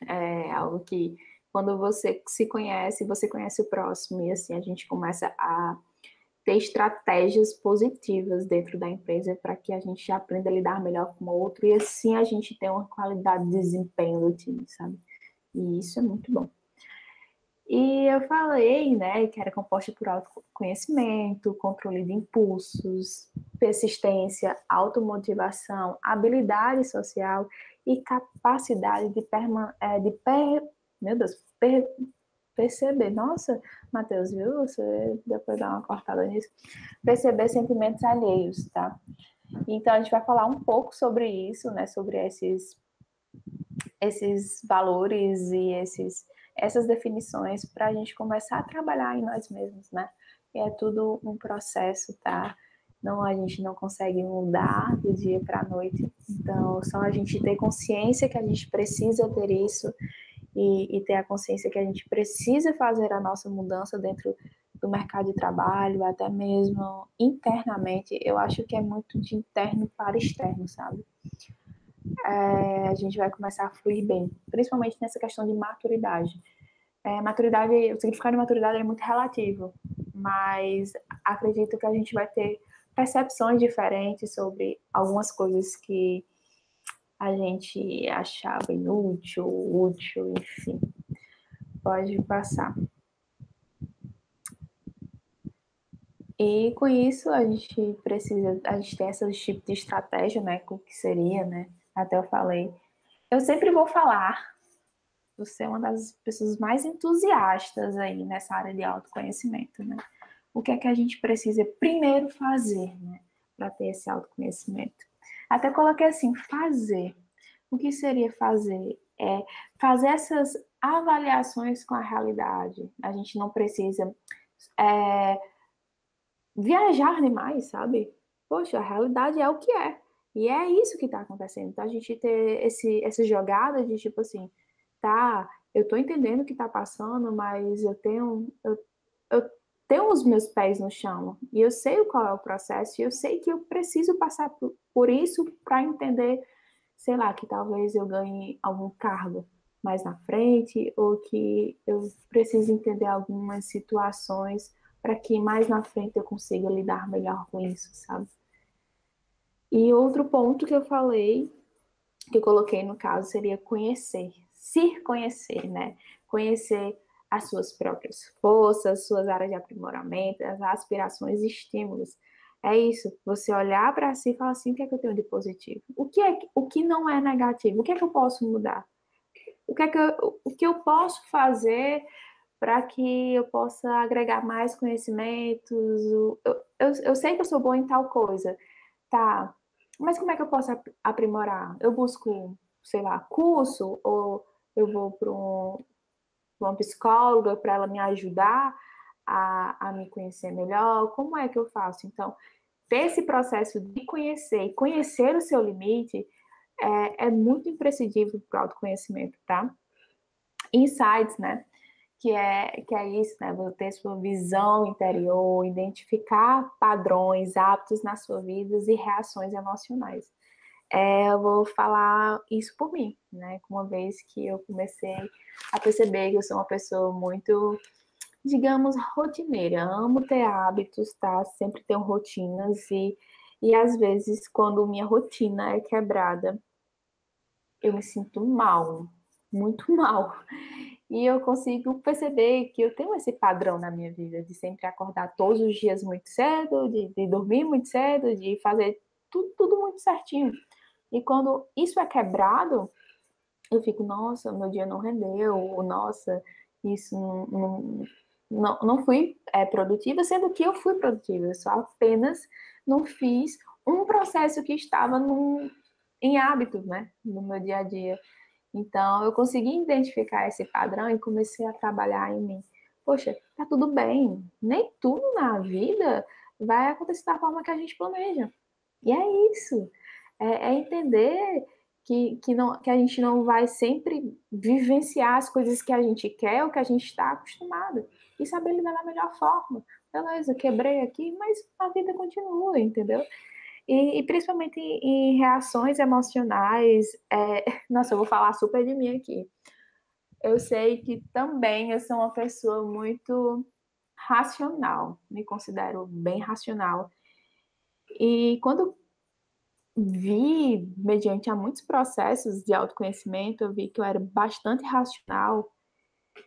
é algo que quando você se conhece, você conhece o próximo, e assim a gente começa a ter estratégias positivas dentro da empresa para que a gente aprenda a lidar melhor com o outro e assim a gente tem uma qualidade de desempenho do time, sabe? E isso é muito bom. E eu falei, né, que era composta por autoconhecimento, controle de impulsos, persistência, automotivação, habilidade social e capacidade de, meu Deus, perceber. Nossa, Matheus, viu? Você depois dá uma cortada nisso. Perceber sentimentos alheios, tá? Então a gente vai falar um pouco sobre isso, né? Sobre esses valores e essas definições para a gente começar a trabalhar em nós mesmos, né? E é tudo um processo, tá? Não, a gente não consegue mudar do dia para a noite. Então, só a gente ter consciência que a gente precisa ter isso e ter a consciência que a gente precisa fazer a nossa mudança dentro do mercado de trabalho, até mesmo internamente. Eu acho que é muito de interno para externo, sabe? A gente vai começar a fluir bem, principalmente nessa questão de maturidade. Maturidade, o significado de maturidade é muito relativo, mas acredito que a gente vai ter percepções diferentes sobre algumas coisas que a gente achava inútil, útil, enfim. Pode passar. E com isso a gente tem esses tipos de estratégia, né? O que seria, né? Até eu falei. Eu sempre vou falar, você é uma das pessoas mais entusiastas aí nessa área de autoconhecimento, né? O que é que a gente precisa primeiro fazer, né? Para ter esse autoconhecimento. Até coloquei assim, fazer. O que seria fazer? É fazer essas avaliações com a realidade. A gente não precisa viajar demais, sabe? Poxa, a realidade é o que é. E é isso que está acontecendo. Então, a gente ter essa jogada de tipo assim, tá, eu tô entendendo o que tá passando, mas eu tenho os meus pés no chão. E eu sei qual é o processo, e eu sei que eu preciso passar por isso para entender, sei lá, que talvez eu ganhe algum cargo mais na frente, ou que eu preciso entender algumas situações para que mais na frente eu consiga lidar melhor com isso, sabe? E outro ponto que eu falei, que eu coloquei no caso, seria conhecer, se conhecer, né? Conhecer as suas próprias forças, suas áreas de aprimoramento, as aspirações e estímulos. É isso, você olhar para si e falar assim, o que é que eu tenho de positivo? O que não é negativo? O que é que eu posso mudar? O que eu posso fazer para que eu possa agregar mais conhecimentos. Eu sei que eu sou boa em tal coisa, tá? Mas como é que eu posso aprimorar? Eu busco, sei lá, curso, ou eu vou para uma psicóloga para ela me ajudar a me conhecer melhor? Como é que eu faço? Então, ter esse processo de conhecer e conhecer o seu limite é muito imprescindível para o autoconhecimento, tá? Insights, né? Que é isso, né? Você ter sua visão interior, identificar padrões, hábitos na sua vida e reações emocionais. Eu vou falar isso por mim, né? Uma vez que eu comecei a perceber que eu sou uma pessoa muito, digamos, rotineira. Amo ter hábitos, tá? Sempre tenho rotinas e às vezes, quando minha rotina é quebrada, eu me sinto mal, muito mal. E eu consigo perceber que eu tenho esse padrão na minha vida, de sempre acordar todos os dias muito cedo, de dormir muito cedo, de fazer tudo muito certinho. E quando isso é quebrado, eu fico, nossa, meu dia não rendeu, ou, nossa, isso não fui produtiva, sendo que eu fui produtiva, eu só apenas não fiz um processo que estava em hábitos, né, no meu dia a dia. Então, eu consegui identificar esse padrão e comecei a trabalhar em mim. Poxa, tá tudo bem. Nem tudo na vida vai acontecer da forma que a gente planeja. E é isso. É entender que a gente não vai sempre vivenciar as coisas que a gente quer ou que a gente está acostumado. E saber lidar da melhor forma. Beleza, quebrei aqui, mas a vida continua, entendeu? E principalmente em reações emocionais, nossa, eu vou falar super de mim aqui. Eu sei que também eu sou uma pessoa muito racional, me considero bem racional. E quando vi, mediante a muitos processos de autoconhecimento, eu vi que eu era bastante racional,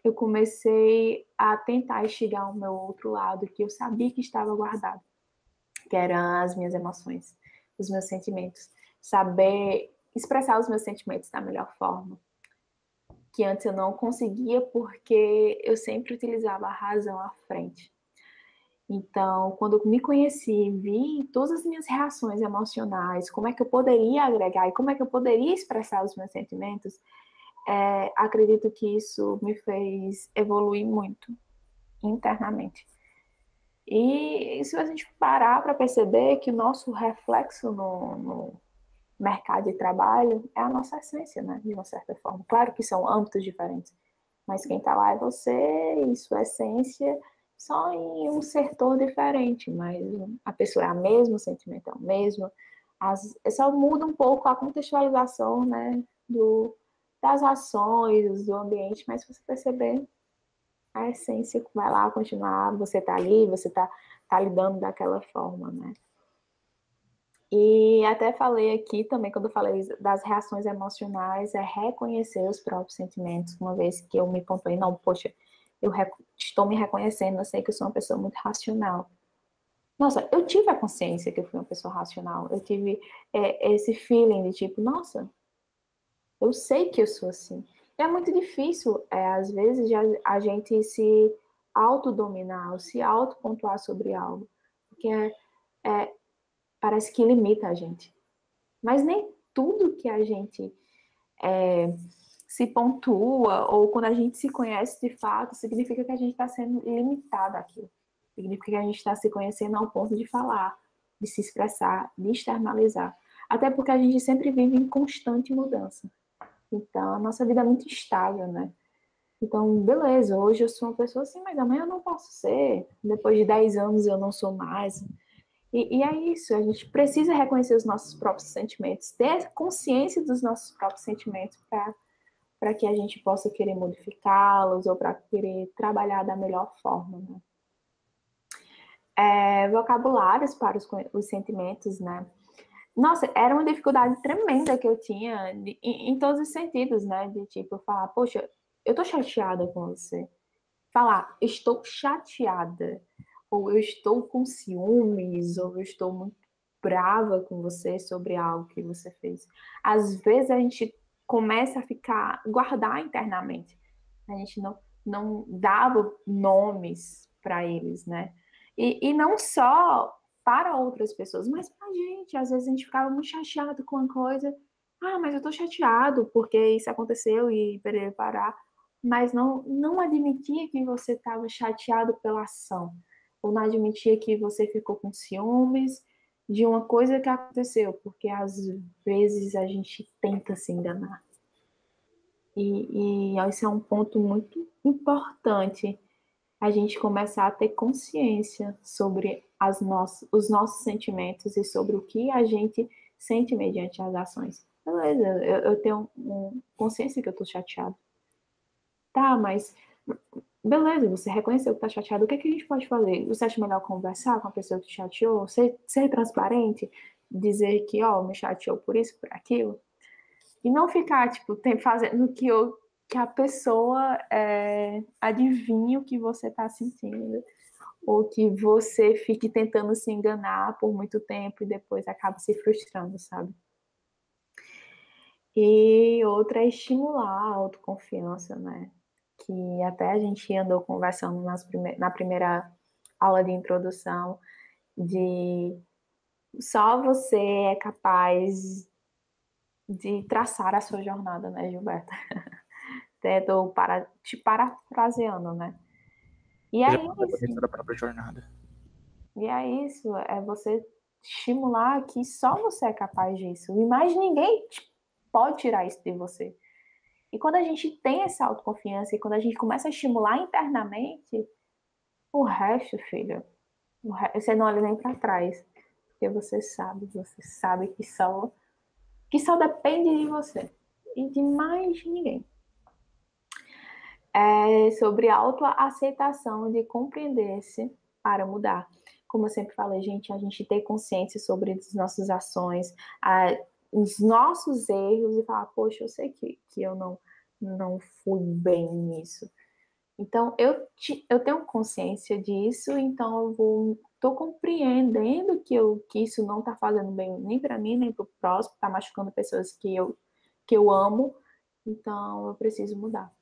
eu comecei a tentar instigar o meu outro lado, que eu sabia que estava guardado, que eram as minhas emoções, os meus sentimentos. Saber expressar os meus sentimentos da melhor forma. Que antes eu não conseguia porque eu sempre utilizava a razão à frente. Então, quando eu me conheci, vi todas as minhas reações emocionais, como é que eu poderia agregar e como é que eu poderia expressar os meus sentimentos, acredito que isso me fez evoluir muito internamente. E se a gente parar para perceber que o nosso reflexo no mercado de trabalho é a nossa essência, né? De uma certa forma. Claro que são âmbitos diferentes, mas quem está lá é você e sua essência, só em um setor diferente, mas a pessoa é a mesma, o sentimento é o mesmo. Só muda um pouco a contextualização, né? Das ações, do ambiente, mas se você perceber, a essência vai lá continuar, você está ali, você tá lidando daquela forma, né? E até falei aqui também, quando eu falei das reações emocionais, é reconhecer os próprios sentimentos, uma vez que eu me pontuei, não, poxa, eu estou me reconhecendo, eu sei que eu sou uma pessoa muito racional. Nossa, eu tive a consciência que eu fui uma pessoa racional, eu tive esse feeling de tipo, nossa, eu sei que eu sou assim. E é muito difícil, às vezes, a gente se autodominar, ou se autopontuar sobre algo, porque parece que limita a gente. Mas nem tudo que a gente se pontua, ou quando a gente se conhece de fato, significa que a gente está sendo limitado àquilo. Significa que a gente está se conhecendo ao ponto de falar, de se expressar, de externalizar. Até porque a gente sempre vive em constante mudança. Então, a nossa vida é muito instável, né? Então, beleza, hoje eu sou uma pessoa assim, mas amanhã eu não posso ser. Depois de 10 anos eu não sou mais. E é isso, a gente precisa reconhecer os nossos próprios sentimentos, ter consciência dos nossos próprios sentimentos para que a gente possa querer modificá-los ou para querer trabalhar da melhor forma, né? Vocabulários para os sentimentos, né? Nossa, era uma dificuldade tremenda que eu tinha em todos os sentidos, né? De tipo, falar, poxa, eu tô chateada com você. Falar, estou chateada. Ou eu estou com ciúmes, ou eu estou muito brava com você sobre algo que você fez. Às vezes a gente começa a guardar internamente. A gente não dava nomes para eles, né? E não só para outras pessoas, mas para a gente. Às vezes a gente ficava muito chateado com uma coisa. Ah, mas eu tô chateado porque isso aconteceu e parar. Mas não admitia que você estava chateado pela ação. Ou não admitia que você ficou com ciúmes de uma coisa que aconteceu. Porque às vezes a gente tenta se enganar. E esse é um ponto muito importante, a gente começar a ter consciência sobre os nossos sentimentos e sobre o que a gente sente mediante as ações. Beleza, eu tenho consciência que eu estou chateado. Tá, mas beleza, você reconheceu que está chateado, o que, é que a gente pode fazer? Você acha melhor conversar com a pessoa que te chateou? Ser transparente? Dizer que, ó, me chateou por isso, por aquilo? E não ficar, tipo, fazendo que a pessoa adivinhe o que você está sentindo. Ou que você fique tentando se enganar por muito tempo e depois acaba se frustrando, sabe? E outra é estimular a autoconfiança, né? Que até a gente andou conversando na primeira aula de introdução, de só você é capaz de traçar a sua jornada, né, Gilberto? Estou te parafraseando, né? E Já é é uma isso. da própria jornada. E é isso. É você estimular que só você é capaz disso. E mais ninguém pode tirar isso de você. E quando a gente tem essa autoconfiança e quando a gente começa a estimular internamente, o resto, filho, você não olha nem para trás. Porque você sabe que só depende de você. E de mais ninguém. É sobre autoaceitação de compreender-se para mudar. Como eu sempre falei, gente, a gente ter consciência sobre as nossas ações, os nossos erros e falar, poxa, eu sei que eu não fui bem nisso. Então, eu tenho consciência disso, então estou compreendendo que isso não está fazendo bem nem para mim, nem para o próximo, está machucando pessoas que eu amo, então eu preciso mudar.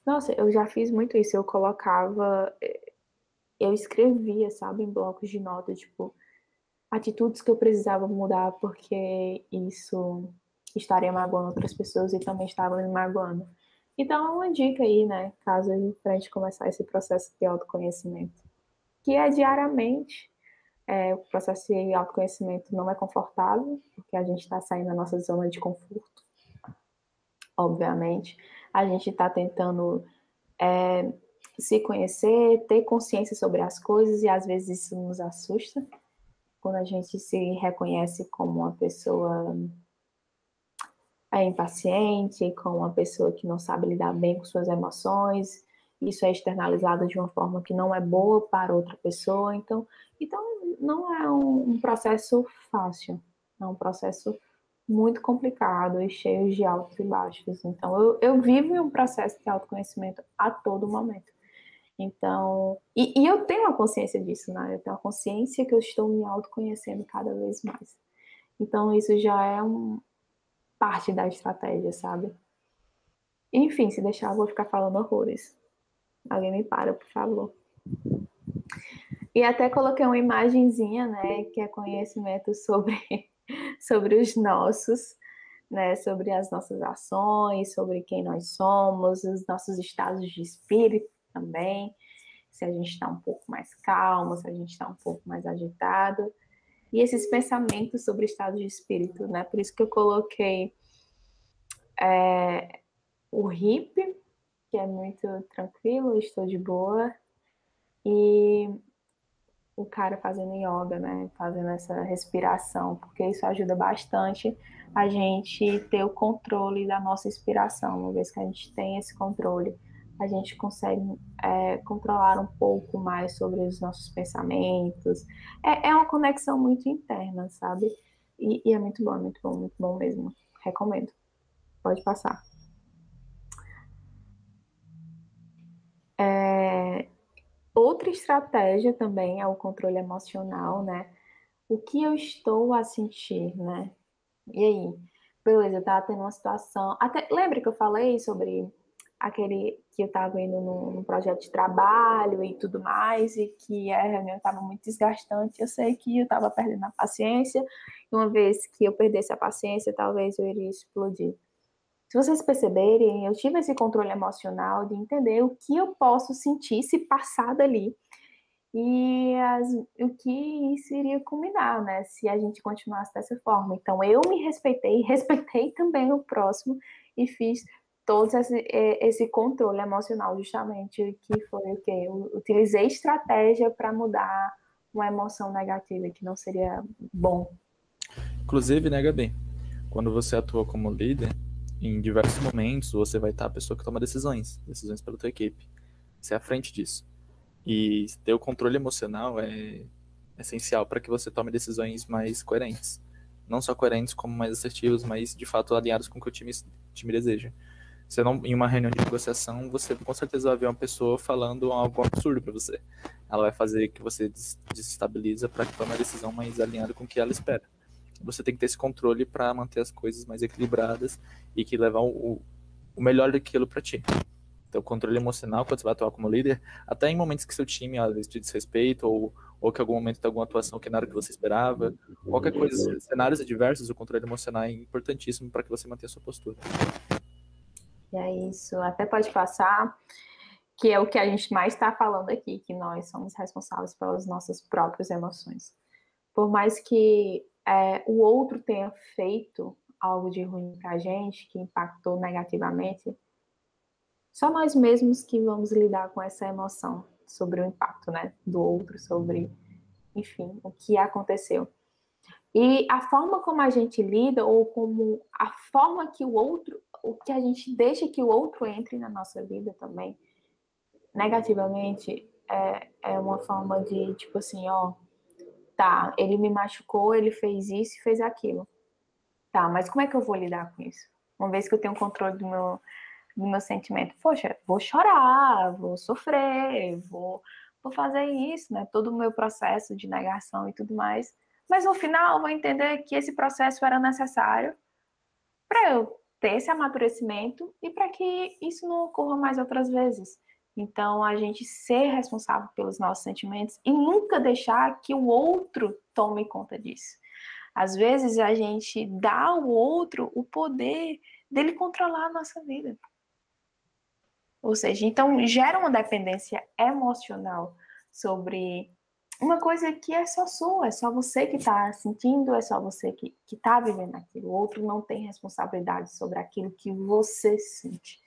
Nossa, eu já fiz muito isso. Eu escrevia, sabe, em blocos de notas, tipo, atitudes que eu precisava mudar porque isso estaria magoando outras pessoas e também estava me magoando. Então, é uma dica aí, né, caso pra gente começar esse processo de autoconhecimento, que é diariamente. O processo de autoconhecimento não é confortável, porque a gente está saindo da nossa zona de conforto, obviamente. A gente está tentando se conhecer, ter consciência sobre as coisas e às vezes isso nos assusta quando a gente se reconhece como uma pessoa impaciente, como uma pessoa que não sabe lidar bem com suas emoções. Isso é externalizado de uma forma que não é boa para outra pessoa. Então não é um processo fácil, é um processo muito complicado e cheio de altos e baixos. Então eu vivo em um processo de autoconhecimento a todo momento. Então, e eu tenho a consciência disso, né? Eu tenho a consciência que eu estou me autoconhecendo cada vez mais. Então, isso já é parte da estratégia, sabe? Enfim, se deixar, eu vou ficar falando horrores. Alguém me para, por favor. E até coloquei uma imagenzinha, né? Que é conhecimento sobre os nossos, né? Sobre as nossas ações, sobre quem nós somos, os nossos estados de espírito também. Se a gente está um pouco mais calmo, se a gente está um pouco mais agitado. E esses pensamentos sobre estado de espírito, né? Por isso que eu coloquei o hippie, que é muito tranquilo, estou de boa, e o cara fazendo yoga, né? Fazendo essa respiração, porque isso ajuda bastante a gente ter o controle da nossa inspiração. Uma vez que a gente tem esse controle, a gente consegue controlar um pouco mais sobre os nossos pensamentos. É uma conexão muito interna, sabe? E é muito bom, muito bom, muito bom mesmo. Recomendo. Pode passar. Outra estratégia também é o controle emocional, né? O que eu estou a sentir, né? E aí? Beleza, tá tendo uma situação. Até lembra que eu falei sobre aquele que eu estava indo num projeto de trabalho e tudo mais, e que a reunião estava muito desgastante, eu sei que eu estava perdendo a paciência, e uma vez que eu perdesse a paciência, talvez eu iria explodir. Se vocês perceberem, eu tive esse controle emocional de entender o que eu posso sentir se passar dali, e o que isso iria culminar, né, se a gente continuasse dessa forma. Então, eu me respeitei, respeitei também o próximo, e fiz todo esse controle emocional, justamente, que foi o que eu utilizei estratégia para mudar uma emoção negativa, que não seria bom. Inclusive, né, Gabi, quando você atua como líder, em diversos momentos você vai estar a pessoa que toma decisões pela tua equipe. Você é à frente disso. E ter o controle emocional é essencial para que você tome decisões mais coerentes. Não só coerentes, como mais assertivas, mas de fato alinhadas com o que o time deseja. Você não, em uma reunião de negociação, você com certeza vai ver uma pessoa falando algo absurdo para você. Ela vai fazer que você desestabiliza para tomar uma decisão mais alinhada com o que ela espera. Você tem que ter esse controle para manter as coisas mais equilibradas e que levar o melhor daquilo para ti. Então, controle emocional, quando você vai atuar como líder, até em momentos que seu time às vezes te desrespeita, ou que em algum momento tem alguma atuação que não era o que você esperava, qualquer coisa, cenários adversos, o controle emocional é importantíssimo para que você mantenha a sua postura. E é isso, até pode passar, que é o que a gente mais está falando aqui, que nós somos responsáveis pelas nossas próprias emoções. Por mais que o outro tenha feito algo de ruim para a gente, que impactou negativamente, só nós mesmos que vamos lidar com essa emoção sobre o impacto, né, do outro, sobre, enfim, o que aconteceu. E a forma como a gente lida, ou como a forma que o outro, o que a gente deixa que o outro entre na nossa vida também, negativamente, é uma forma de, tipo assim, ó, tá, ele me machucou, ele fez isso e fez aquilo. Tá, mas como é que eu vou lidar com isso? Uma vez que eu tenho controle do meu sentimento, poxa, vou chorar, vou sofrer, vou fazer isso, né? Todo o meu processo de negação e tudo mais. Mas no final eu vou entender que esse processo era necessário para eu ter esse amadurecimento e para que isso não ocorra mais outras vezes. Então, a gente ser responsável pelos nossos sentimentos e nunca deixar que o outro tome conta disso. Às vezes, a gente dá ao outro o poder dele controlar a nossa vida. Ou seja, então gera uma dependência emocional sobre uma coisa que é só sua, é só você que está sentindo, é só você que está vivendo aquilo. O outro não tem responsabilidade sobre aquilo que você sente.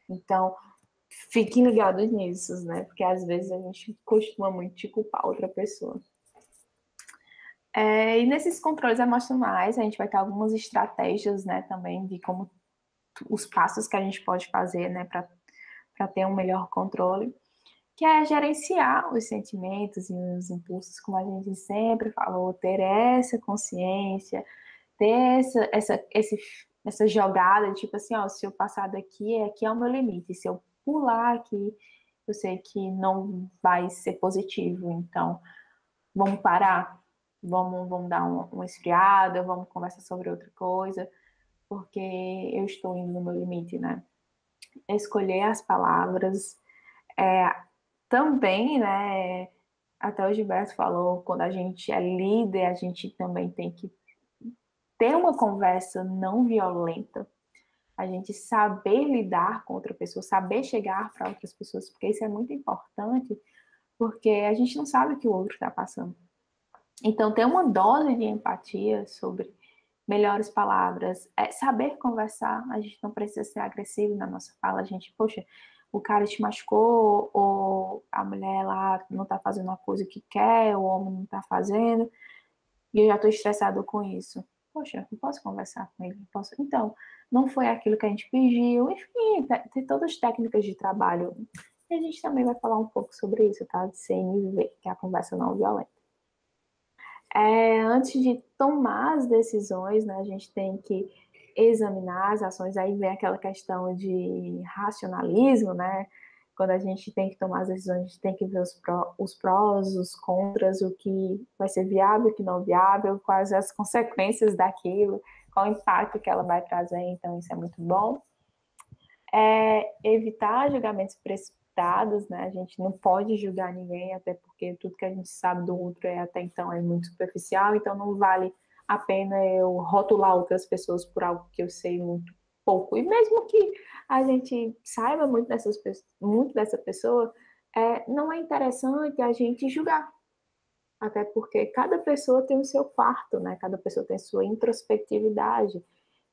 Então, fiquem ligados nisso, né? Porque às vezes a gente costuma muito de culpar outra pessoa. E nesses controles emocionais, a gente vai ter algumas estratégias, né, também de como os passos que a gente pode fazer, né, para ter um melhor controle, que é gerenciar os sentimentos e os impulsos, como a gente sempre falou, ter essa consciência, ter essa jogada, tipo assim, ó, se eu passar daqui, aqui é o meu limite, se eu pular aqui, eu sei que não vai ser positivo, então vamos parar, vamos dar uma esfriada, vamos conversar sobre outra coisa, porque eu estou indo no meu limite, né? Escolher as palavras, também, né, até o Gilberto falou, quando a gente é líder, a gente também tem que ter uma conversa não violenta, a gente saber lidar com outra pessoa, saber chegar para outras pessoas, porque isso é muito importante, porque a gente não sabe o que o outro está passando. Então, ter uma dose de empatia sobre melhores palavras, saber conversar, a gente não precisa ser agressivo na nossa fala, a gente, poxa, o cara te machucou, ou a mulher lá não tá fazendo uma coisa que quer, o homem não tá fazendo, e eu já tô estressado com isso. Poxa, eu posso conversar com ele? Posso? Então, não foi aquilo que a gente pediu, enfim, tem todas as técnicas de trabalho. E a gente também vai falar um pouco sobre isso, tá? De CNV, que é a conversa não violenta. Antes de tomar as decisões, né, a gente tem que examinar as ações, aí vem aquela questão de racionalismo, né? Quando a gente tem que tomar as decisões, a gente tem que ver os prós, os contras, o que vai ser viável, o que não viável, quais as consequências daquilo, qual o impacto que ela vai trazer, então isso é muito bom. é evitar julgamentos precipitados, né? A gente não pode julgar ninguém, até porque tudo que a gente sabe do outro até então é muito superficial, então não vale a pena eu rotular outras pessoas por algo que eu sei muito pouco. E mesmo que a gente saiba muito dessa pessoa, não é interessante a gente julgar. Até porque cada pessoa tem o seu quarto, né? Cada pessoa tem sua introspectividade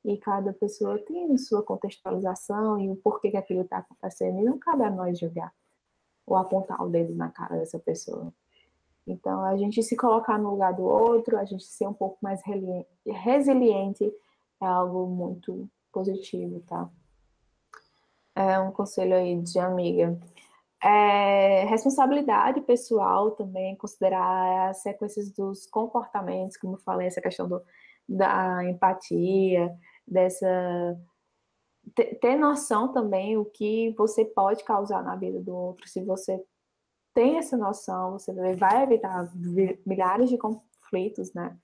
e cada pessoa tem sua contextualização e o porquê que aquilo está acontecendo. E não cabe a nós julgar ou apontar o dedo na cara dessa pessoa. Então, a gente se colocar no lugar do outro, a gente ser um pouco mais resiliente é algo muito positivo, tá? É um conselho aí de amiga. Responsabilidade pessoal também, considerar as sequências dos comportamentos, como eu falei, essa questão da empatia, ter noção também o que você pode causar na vida do outro. Se você tem essa noção, você vai evitar milhares de conflitos, né?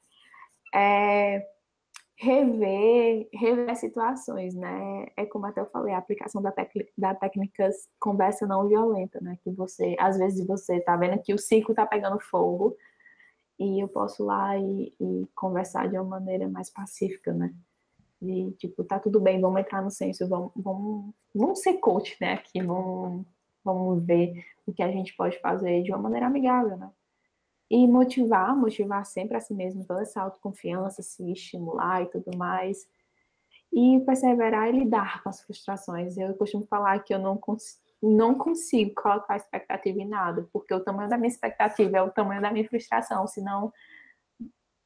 Rever situações, né? É como até eu falei, a aplicação da técnica conversa não violenta, né? Que você, às vezes você tá vendo que o circo tá pegando fogo e eu posso ir lá e conversar de uma maneira mais pacífica, né? De tipo, tá tudo bem, vamos entrar no senso, vamos ser coach, né? Aqui, vamos ver o que a gente pode fazer de uma maneira amigável, né? E motivar sempre a si mesmo, toda essa autoconfiança, se estimular e tudo mais. E perseverar e lidar com as frustrações. Eu costumo falar que eu não consigo colocar expectativa em nada, porque o tamanho da minha expectativa é o tamanho da minha frustração, senão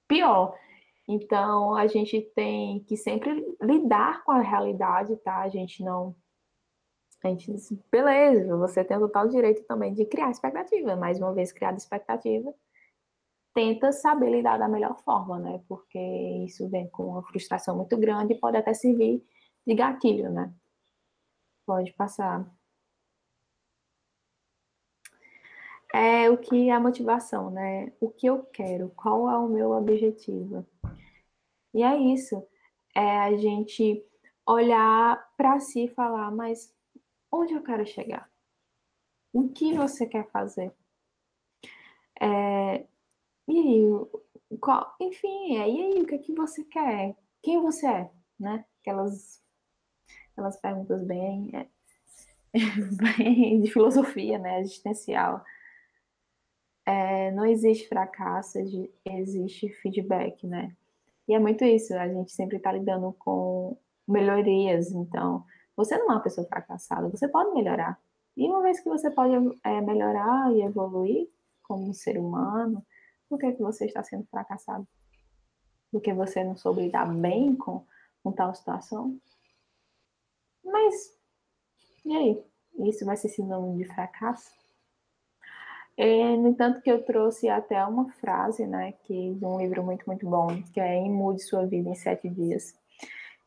pior. Então, a gente tem que sempre lidar com a realidade, tá? Beleza, você tem o total direito também de criar expectativa. Mais uma vez, criada expectativa, tenta saber lidar da melhor forma, né? Porque isso vem com uma frustração muito grande e pode até servir de gatilho, né? Pode passar. O que é a motivação, né? O que eu quero, qual é o meu objetivo? E é isso. É a gente olhar para si e falar, mas onde eu quero chegar? O que você quer fazer? E aí, enfim, e aí, o que é que você quer? Quem você é? Né? Aquelas perguntas bem de filosofia, né? Existencial. Não existe fracasso, existe feedback, né? E é muito isso, a gente sempre está lidando com melhorias, então você não é uma pessoa fracassada, você pode melhorar. E uma vez que você pode melhorar e evoluir como um ser humano, por que você está sendo fracassado? Porque você não soube lidar bem com tal situação? Mas, e aí? Isso vai ser sinônimo de fracasso? No entanto, que eu trouxe até uma frase, né, de um livro muito, muito bom, que é Mude Sua Vida em 7 Dias,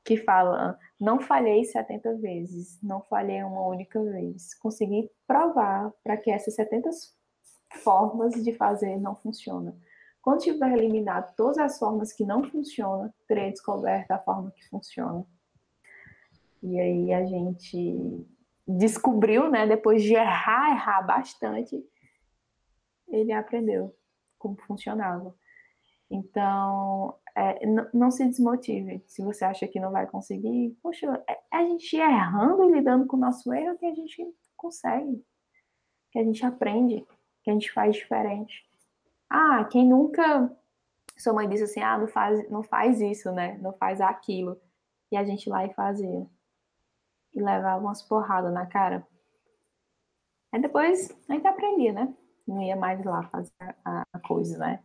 que fala, não falhei 70 vezes, não falhei uma única vez. Consegui provar para que essas 70 formas de fazer não funcionam. Quando tiver eliminado todas as formas que não funcionam, terei descoberto a forma que funciona. E aí a gente descobriu, né, depois de errar bastante, ele aprendeu como funcionava. Então, não se desmotive. Se você acha que não vai conseguir, poxa, a gente errando e lidando com o nosso erro que a gente consegue, que a gente aprende, que a gente faz diferente. Quem nunca... Sua mãe disse assim, não faz isso, né? Não faz aquilo. E a gente lá e fazia. E levava umas porradas na cara. Aí depois a gente aprendia, né? Não ia mais lá fazer a coisa, né?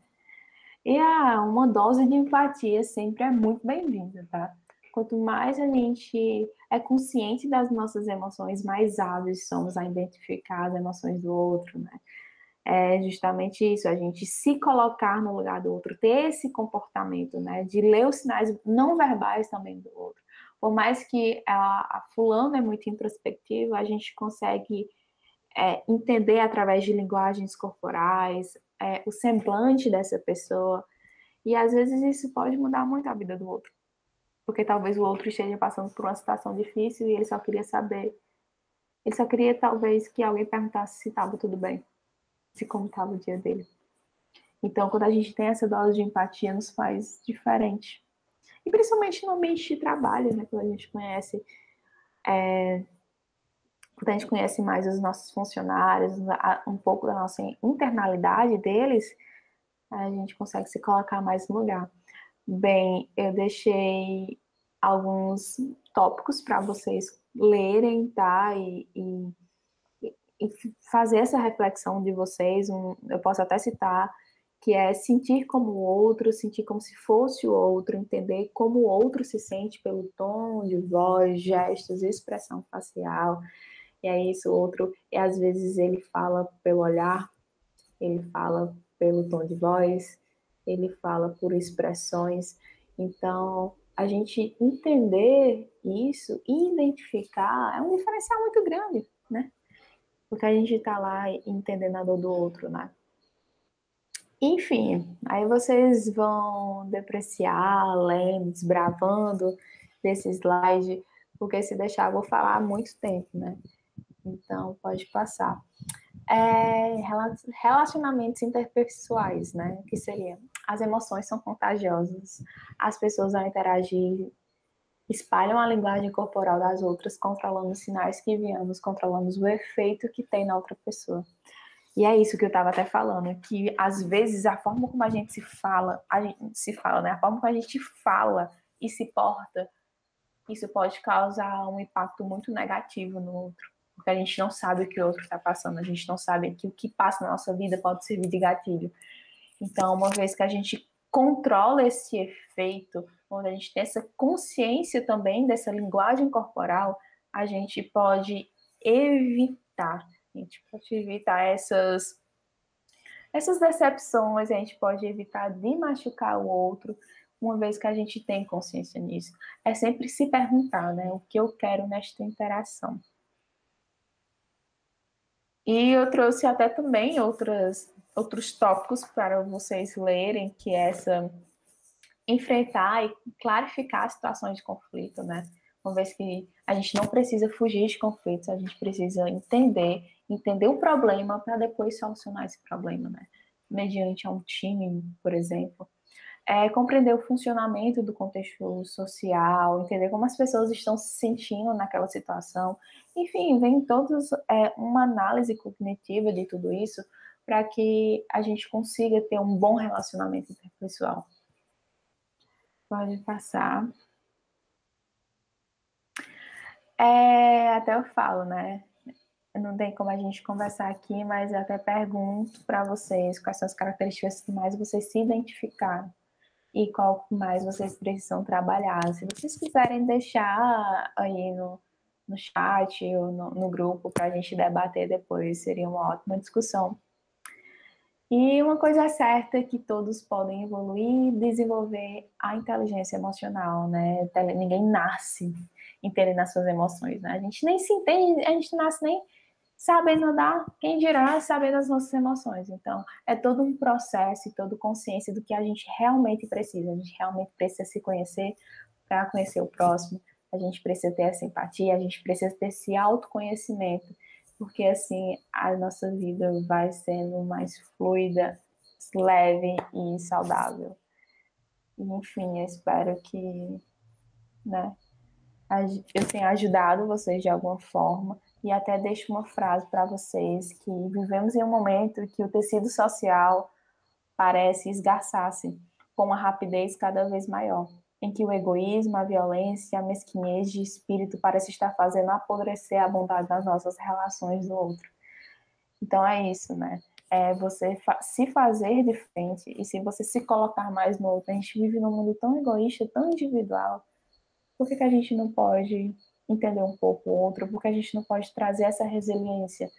E uma dose de empatia sempre é muito bem-vinda, tá? Quanto mais a gente é consciente das nossas emoções, mais hábeis somos a identificar as emoções do outro, né? É justamente isso, a gente se colocar no lugar do outro, ter esse comportamento, né? De ler os sinais não verbais também do outro. Por mais que a fulana é muito introspectiva, a gente consegue entender através de linguagens corporais, o semblante dessa pessoa, e às vezes isso pode mudar muito a vida do outro. porque talvez o outro esteja passando por uma situação difícil e ele só queria saber. Ele só queria, talvez, que alguém perguntasse se estava tudo bem, se como estava o dia dele. Então, quando a gente tem essa dose de empatia, nos faz diferente. E principalmente no ambiente de trabalho, né? Quando a gente conhece mais os nossos funcionários, um pouco da nossa internalidade deles, a gente consegue se colocar mais no lugar. Bem, eu deixei alguns tópicos para vocês lerem, tá? E fazer essa reflexão de vocês. Eu posso até citar que é sentir como o outro, sentir como se fosse o outro, entender como o outro se sente pelo tom de voz, gestos, expressão facial. E é isso, o outro, e às vezes ele fala pelo olhar, ele fala pelo tom de voz, ele fala por expressões. Então, a gente entender isso e identificar é um diferencial muito grande, né? Porque a gente tá lá entendendo a dor do outro, né? Enfim, aí vocês vão depreciar, lendo, desbravando desse slide, porque se deixar eu vou falar há muito tempo, né? Então, pode passar. Relacionamentos interpessoais, né? Que seria, as emoções são contagiosas. As pessoas ao interagir espalham a linguagem corporal das outras, controlando os sinais que enviamos, controlando o efeito que tem na outra pessoa. E é isso que eu estava até falando, que às vezes a forma como a gente se fala, né? A forma como a gente fala e se porta, isso pode causar um impacto muito negativo no outro. Porque a gente não sabe o que o outro está passando, a gente não sabe que o que passa na nossa vida pode servir de gatilho. Então, uma vez que a gente controla esse efeito, onde a gente tem essa consciência também dessa linguagem corporal, a gente pode evitar, essas decepções, a gente pode evitar de machucar o outro, uma vez que a gente tem consciência nisso. É sempre se perguntar, né, o que eu quero nesta interação. E eu trouxe até também outros tópicos para vocês lerem, que é enfrentar e clarificar situações de conflito, né? Uma vez que a gente não precisa fugir de conflitos, a gente precisa entender o problema para depois solucionar esse problema, né? Mediante um time, por exemplo. Compreender o funcionamento do contexto social, entender como as pessoas estão se sentindo naquela situação. Enfim, vem todos uma análise cognitiva de tudo isso para que a gente consiga ter um bom relacionamento interpessoal. Pode passar. Até eu falo, né? Não tem como a gente conversar aqui, mas eu até pergunto para vocês quais são as características que mais vocês se identificaram e qual mais vocês precisam trabalhar. Se vocês quiserem deixar aí no chat ou no grupo para a gente debater depois, seria uma ótima discussão. E uma coisa certa é que todos podem evoluir e desenvolver a inteligência emocional, né? Ninguém nasce entendendo as suas emoções, né? A gente nem se entende, a gente nasce nem sabendo andar, quem dirá sabendo as nossas emoções. Então, é todo um processo e toda consciência do que a gente realmente precisa. A gente realmente precisa se conhecer para conhecer o próximo. A gente precisa ter essa empatia, a gente precisa ter esse autoconhecimento, porque assim a nossa vida vai sendo mais fluida, leve e saudável. Enfim, eu espero que, né, eu tenha ajudado vocês de alguma forma e até deixo uma frase para vocês que vivemos em um momento que o tecido social parece esgarçar-se com uma rapidez cada vez maior, em que o egoísmo, a violência e a mesquinhez de espírito parece estar fazendo apodrecer a bondade das nossas relações do outro. Então é isso, né? É você se fazer de frente e se você se colocar mais no outro. A gente vive num mundo tão egoísta, tão individual. Por que a gente não pode entender um pouco o outro? Por que a gente não pode trazer essa resiliência?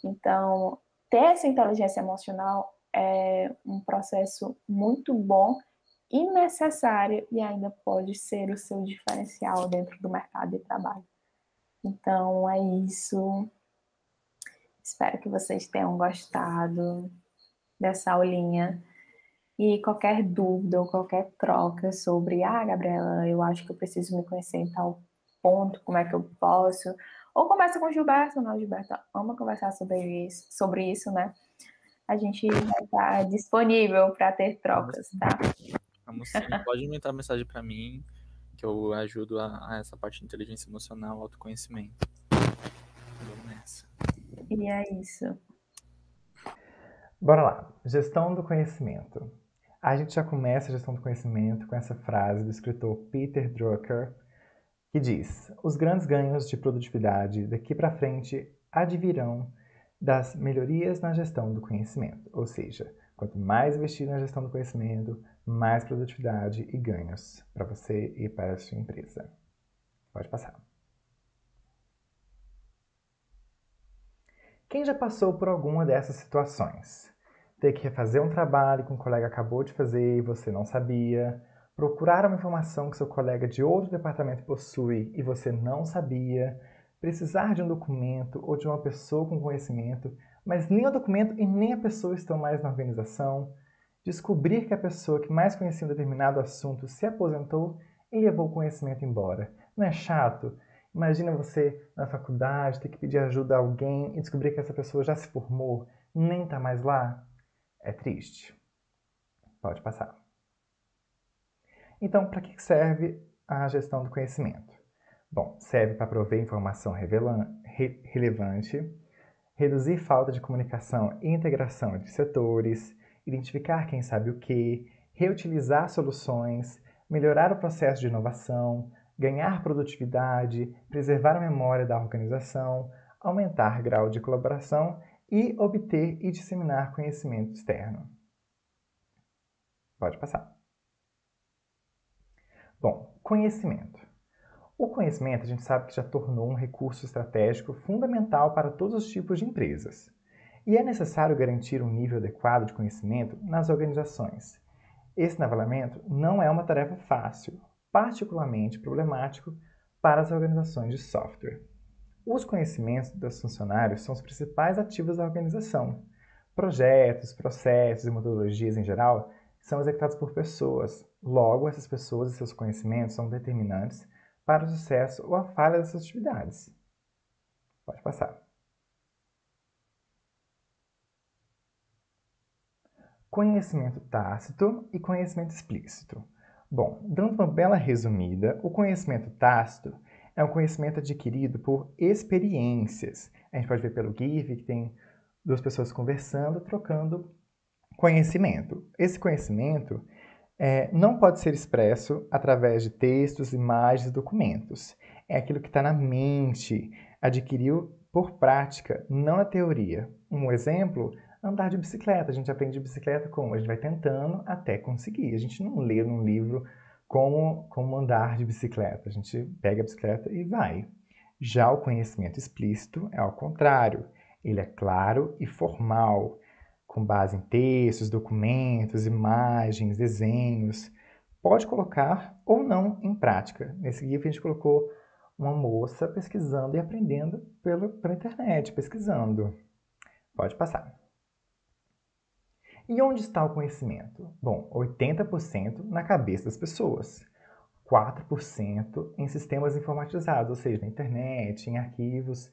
Então, ter essa inteligência emocional é um processo muito bom e necessário e ainda pode ser o seu diferencial dentro do mercado de trabalho. Então, é isso. Espero que vocês tenham gostado dessa aulinha. E qualquer dúvida ou qualquer troca sobre, Gabriela, eu acho que eu preciso me conhecer em tal ponto, como é que eu posso? Ou conversa com o Gilberto, não, o Gilberto ama conversar sobre isso, né? A gente vai estar disponível para ter Vamos trocas, sim. tá? Vamos sim. Pode mandar mensagem para mim, que eu ajudo a essa parte de inteligência emocional, autoconhecimento. Vamos nessa. E é isso. Bora lá. Gestão do conhecimento. A gente já começa a gestão do conhecimento com essa frase do escritor Peter Drucker, que diz: os grandes ganhos de produtividade daqui para frente advirão das melhorias na gestão do conhecimento. Ou seja, quanto mais investir na gestão do conhecimento, mais produtividade e ganhos para você e para a sua empresa. Pode passar. Quem já passou por alguma dessas situações? Ter que refazer um trabalho que um colega acabou de fazer e você não sabia, procurar uma informação que seu colega de outro departamento possui e você não sabia, precisar de um documento ou de uma pessoa com conhecimento, mas nem o documento e nem a pessoa estão mais na organização, descobrir que a pessoa que mais conhecia um determinado assunto se aposentou e levou o conhecimento embora. Não é chato? Imagina você na faculdade ter que pedir ajuda a alguém e descobrir que essa pessoa já se formou, nem está mais lá. É triste. Pode passar. Então, para que serve a gestão do conhecimento? Bom, serve para prover informação relevante, reduzir falta de comunicação e integração entre setores, identificar quem sabe o que, reutilizar soluções, melhorar o processo de inovação, ganhar produtividade, preservar a memória da organização, aumentar grau de colaboração e obter e disseminar conhecimento externo. Pode passar. Bom, conhecimento. O conhecimento a gente sabe que já tornou um recurso estratégico fundamental para todos os tipos de empresas. E é necessário garantir um nível adequado de conhecimento nas organizações. Esse nivelamento não é uma tarefa fácil, particularmente problemático para as organizações de software. Os conhecimentos dos funcionários são os principais ativos da organização. Projetos, processos e metodologias em geral são executados por pessoas. Logo, essas pessoas e seus conhecimentos são determinantes para o sucesso ou a falha dessas atividades. Pode passar. Conhecimento tácito e conhecimento explícito. Bom, dando uma bela resumida, o conhecimento tácito é um conhecimento adquirido por experiências. A gente pode ver pelo GIF, que tem duas pessoas conversando, trocando conhecimento. Esse conhecimento não pode ser expresso através de textos, imagens e documentos. É aquilo que está na mente, adquiriu por prática, não na teoria. Um exemplo, andar de bicicleta. A gente aprende de bicicleta como? A gente vai tentando até conseguir. A gente não lê num livro como andar de bicicleta. A gente pega a bicicleta e vai. Já o conhecimento explícito é ao contrário. Ele é claro e formal, com base em textos, documentos, imagens, desenhos. Pode colocar ou não em prática. Nesse GIF a gente colocou uma moça pesquisando e aprendendo pela internet, pesquisando. Pode passar. E onde está o conhecimento? Bom, 80% na cabeça das pessoas, 4% em sistemas informatizados, ou seja, na internet, em arquivos.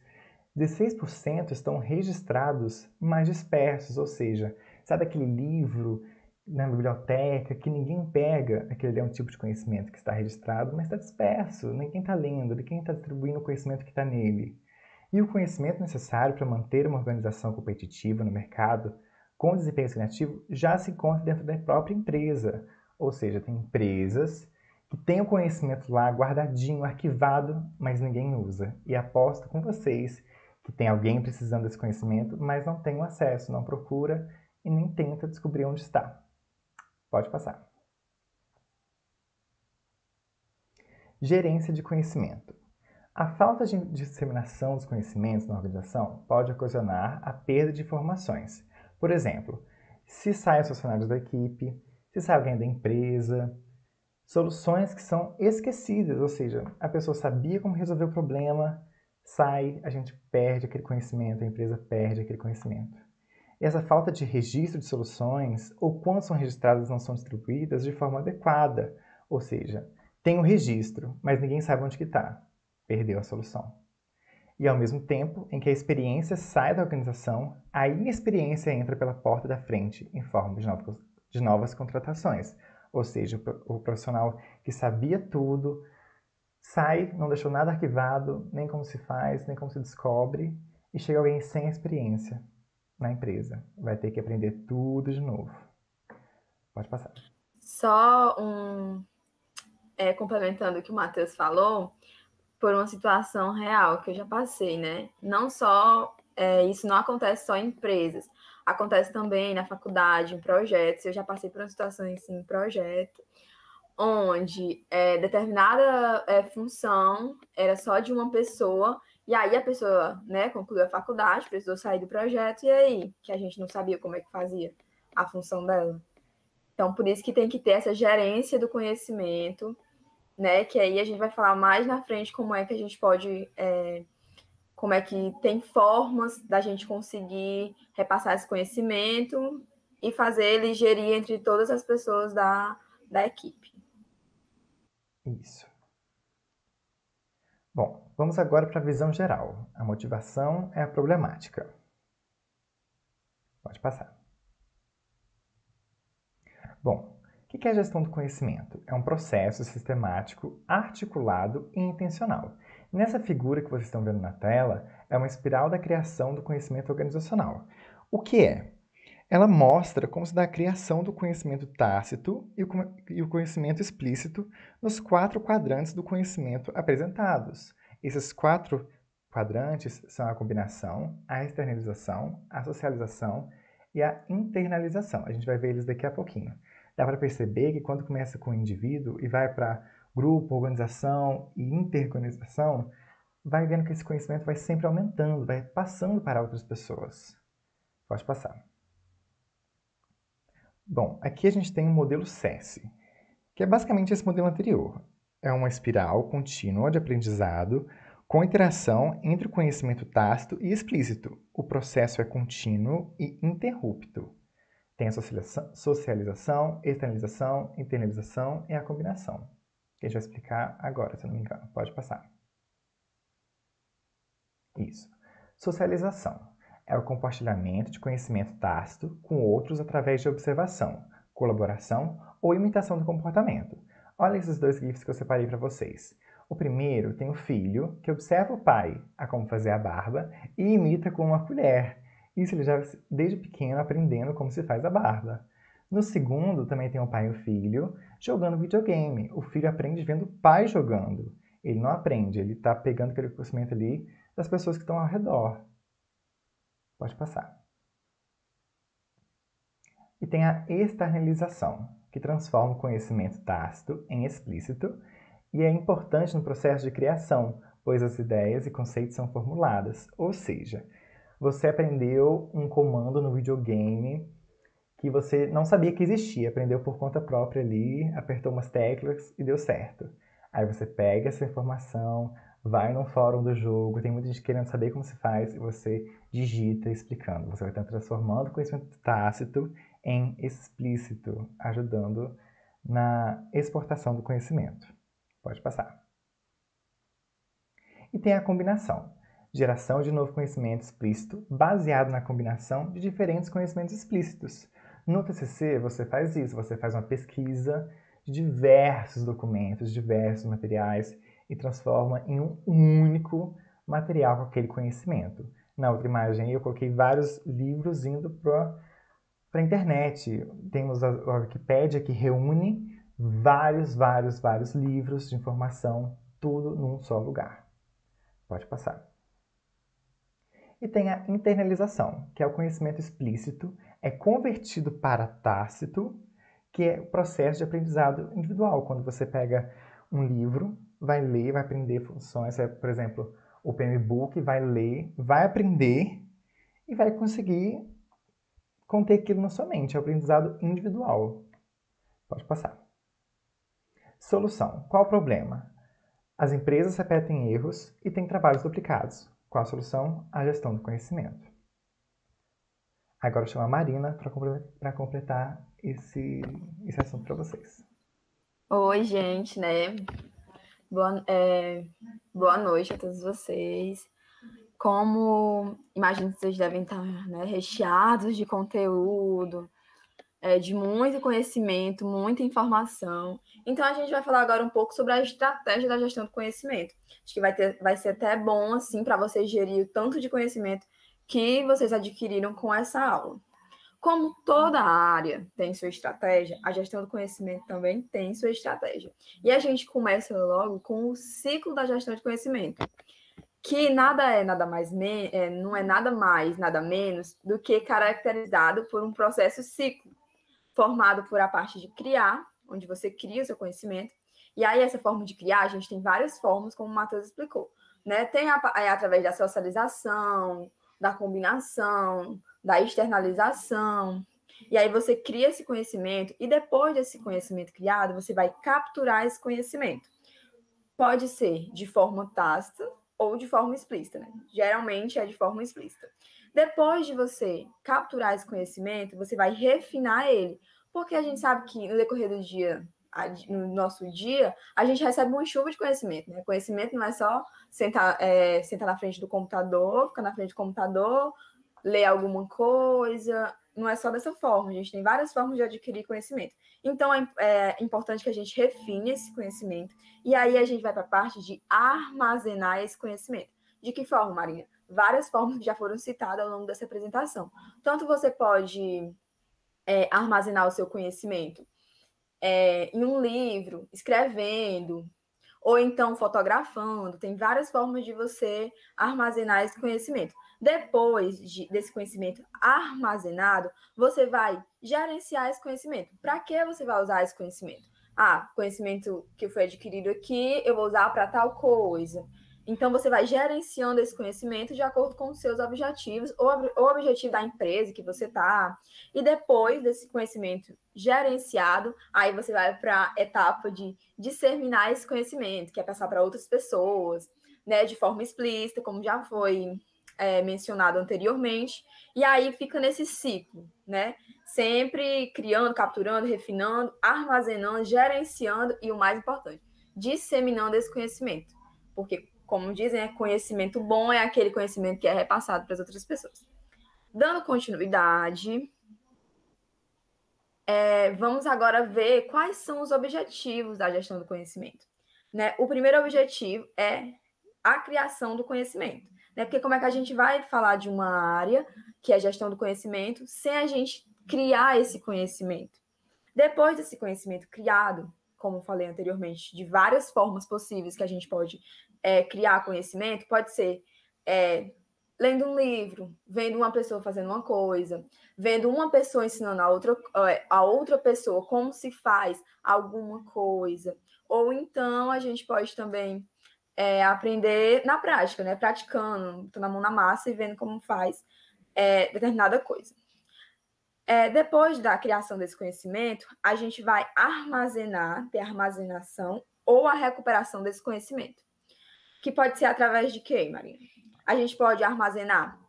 16% estão registrados, mas dispersos, ou seja, sabe aquele livro na biblioteca que ninguém pega? Aquele é um tipo de conhecimento que está registrado, mas está disperso, ninguém está lendo, ninguém está distribuindo o conhecimento que está nele. E o conhecimento necessário para manter uma organização competitiva no mercado com desempenho significativo já se encontra dentro da própria empresa. Ou seja, tem empresas que têm o conhecimento lá guardadinho, arquivado, mas ninguém usa. E aposto com vocês que tem alguém precisando desse conhecimento, mas não tem o acesso, não procura e nem tenta descobrir onde está. Pode passar. Gerência de conhecimento. A falta de disseminação dos conhecimentos na organização pode ocasionar a perda de informações. Por exemplo, se saem os funcionários da equipe, se sai alguém da empresa, soluções que são esquecidas, ou seja, a pessoa sabia como resolver o problema, sai, a gente perde aquele conhecimento, a empresa perde aquele conhecimento. E essa falta de registro de soluções, ou quando são registradas não são distribuídas de forma adequada. Ou seja, tem o registro, mas ninguém sabe onde que está. Perdeu a solução. E ao mesmo tempo em que a experiência sai da organização, a inexperiência entra pela porta da frente em forma de novas contratações. Ou seja, o profissional que sabia tudo sai, não deixou nada arquivado, nem como se faz, nem como se descobre, e chega alguém sem experiência na empresa. Vai ter que aprender tudo de novo. Pode passar. Só complementando o que o Matheus falou, por uma situação real que eu já passei, né? Não só, isso não acontece só em empresas, acontece também na faculdade, em projetos. Eu já passei por uma situação assim, em projeto, onde determinada função era só de uma pessoa, e aí a pessoa, né, concluiu a faculdade, precisou sair do projeto, e aí? Que a gente não sabia como é que fazia a função dela. Então, por isso que tem que ter essa gerência do conhecimento, né? Que aí a gente vai falar mais na frente como é que a gente pode, como é que tem formas da gente conseguir repassar esse conhecimento e fazer ele gerir entre todas as pessoas da equipe. Isso. Bom, vamos agora para a visão geral. A motivação é a problemática. Pode passar. Bom, o que é a gestão do conhecimento? É um processo sistemático, articulado e intencional. Nessa figura que vocês estão vendo na tela, é uma espiral da criação do conhecimento organizacional. O que é? Ela mostra como se dá a criação do conhecimento tácito e o conhecimento explícito nos 4 quadrantes do conhecimento apresentados. Esses 4 quadrantes são a combinação, a externalização, a socialização e a internalização. A gente vai ver eles daqui a pouquinho. Dá para perceber que quando começa com o indivíduo e vai para grupo, organização e interorganização, vai vendo que esse conhecimento vai sempre aumentando, vai passando para outras pessoas. Pode passar. Bom, aqui a gente tem o modelo SESI, que é basicamente esse modelo anterior. É uma espiral contínua de aprendizado com interação entre o conhecimento tácito e explícito. O processo é contínuo e interrupto. Tem a socialização, externalização, internalização e a combinação, que a gente vai explicar agora, se não me engano. Pode passar. Isso. Socialização é o compartilhamento de conhecimento tácito com outros através de observação, colaboração ou imitação do comportamento. Olha esses 2 GIFs que eu separei para vocês. O primeiro tem o filho que observa o pai a como fazer a barba e imita com uma colher. Isso ele já desde pequeno aprendendo como se faz a barba. No segundo também tem o pai e o filho jogando videogame. O filho aprende vendo o pai jogando. Ele não aprende, ele está pegando aquele conhecimento ali das pessoas que estão ao redor. Pode passar. E tem a externalização, que transforma o conhecimento tácito em explícito e é importante no processo de criação, pois as ideias e conceitos são formuladas. Ou seja, você aprendeu um comando no videogame que você não sabia que existia, aprendeu por conta própria ali, apertou umas teclas e deu certo. Aí você pega essa informação, vai no fórum do jogo, tem muita gente querendo saber como se faz, e você digita explicando. Você vai estar transformando o conhecimento tácito em explícito, ajudando na exportação do conhecimento. Pode passar. E tem a combinação. Geração de novo conhecimento explícito baseado na combinação de diferentes conhecimentos explícitos. No TCC você faz isso, você faz uma pesquisa de diversos documentos, diversos materiais e transforma em um único material com aquele conhecimento. Na outra imagem eu coloquei vários livros indo para a internet. Temos a Wikipédia que reúne vários livros de informação, tudo num só lugar. Pode passar. E tem a internalização, que é o conhecimento explícito, é convertido para tácito, que é o processo de aprendizado individual. Quando você pega um livro, vai ler, vai aprender funções, por exemplo, o PMBOK, vai ler, vai aprender e vai conseguir conter aquilo na sua mente. É o aprendizado individual. Pode passar. Solução. Qual o problema? As empresas repetem erros e têm trabalhos duplicados. Qual a solução? A gestão do conhecimento. Agora eu chamo a Marina para completar esse assunto para vocês. Oi, gente, né? Boa noite a todos vocês. Como imagino que vocês devem estar, né, recheados de conteúdo, de muito conhecimento, muita informação. Então, a gente vai falar agora um pouco sobre a estratégia da gestão do conhecimento. Acho que vai ser até bom, assim, para vocês gerir o tanto de conhecimento que vocês adquiriram com essa aula. Como toda área tem sua estratégia, a gestão do conhecimento também tem sua estratégia. E a gente começa logo com o ciclo da gestão de conhecimento, que não é nada mais, nada menos do que caracterizado por um processo ciclo, formado por a parte de criar, onde você cria o seu conhecimento. E aí, essa forma de criar, a gente tem várias formas, como o Matheus explicou, né? Tem através da socialização, da combinação, da externalização. E aí você cria esse conhecimento e depois desse conhecimento criado, você vai capturar esse conhecimento. Pode ser de forma tácita ou de forma explícita, né? Geralmente é de forma explícita. Depois de você capturar esse conhecimento, você vai refinar ele, porque a gente sabe que no decorrer do dia, no nosso dia, a gente recebe uma chuva de conhecimento, né? Conhecimento não é só sentar na frente do computador, ficar na frente do computador, ler alguma coisa, não é só dessa forma, a gente tem várias formas de adquirir conhecimento. Então, é importante que a gente refine esse conhecimento, e aí a gente vai para a parte de armazenar esse conhecimento. De que forma, Maria? Várias formas que já foram citadas ao longo dessa apresentação. Tanto você pode armazenar o seu conhecimento em um livro, escrevendo, ou então fotografando. Tem várias formas de você armazenar esse conhecimento. Depois desse conhecimento armazenado, você vai gerenciar esse conhecimento. Para que você vai usar esse conhecimento? Conhecimento que foi adquirido aqui, eu vou usar para tal coisa. Então, você vai gerenciando esse conhecimento de acordo com os seus objetivos, ou o objetivo da empresa que você está. E depois desse conhecimento gerenciado, aí você vai para a etapa de disseminar esse conhecimento, que é passar para outras pessoas, né, de forma explícita, como já foi mencionado anteriormente. E aí fica nesse ciclo, né? Sempre criando, capturando, refinando, armazenando, gerenciando e, o mais importante, disseminando esse conhecimento. Porque, como dizem, conhecimento bom é aquele conhecimento que é repassado para as outras pessoas. Dando continuidade, vamos agora ver quais são os objetivos da gestão do conhecimento. Né? O primeiro objetivo é a criação do conhecimento. Né? Porque como é que a gente vai falar de uma área, que é a gestão do conhecimento, sem a gente criar esse conhecimento? Depois desse conhecimento criado, como falei anteriormente, de várias formas possíveis que a gente pode criar conhecimento, pode ser lendo um livro, vendo uma pessoa fazendo uma coisa, vendo uma pessoa ensinando a outra pessoa como se faz alguma coisa, ou então a gente pode também aprender na prática, né? Praticando, botando a mão na massa e vendo como faz determinada coisa. Depois da criação desse conhecimento, a gente vai ter a armazenação ou a recuperação desse conhecimento. Que pode ser através de quê, Maria? A gente pode armazenar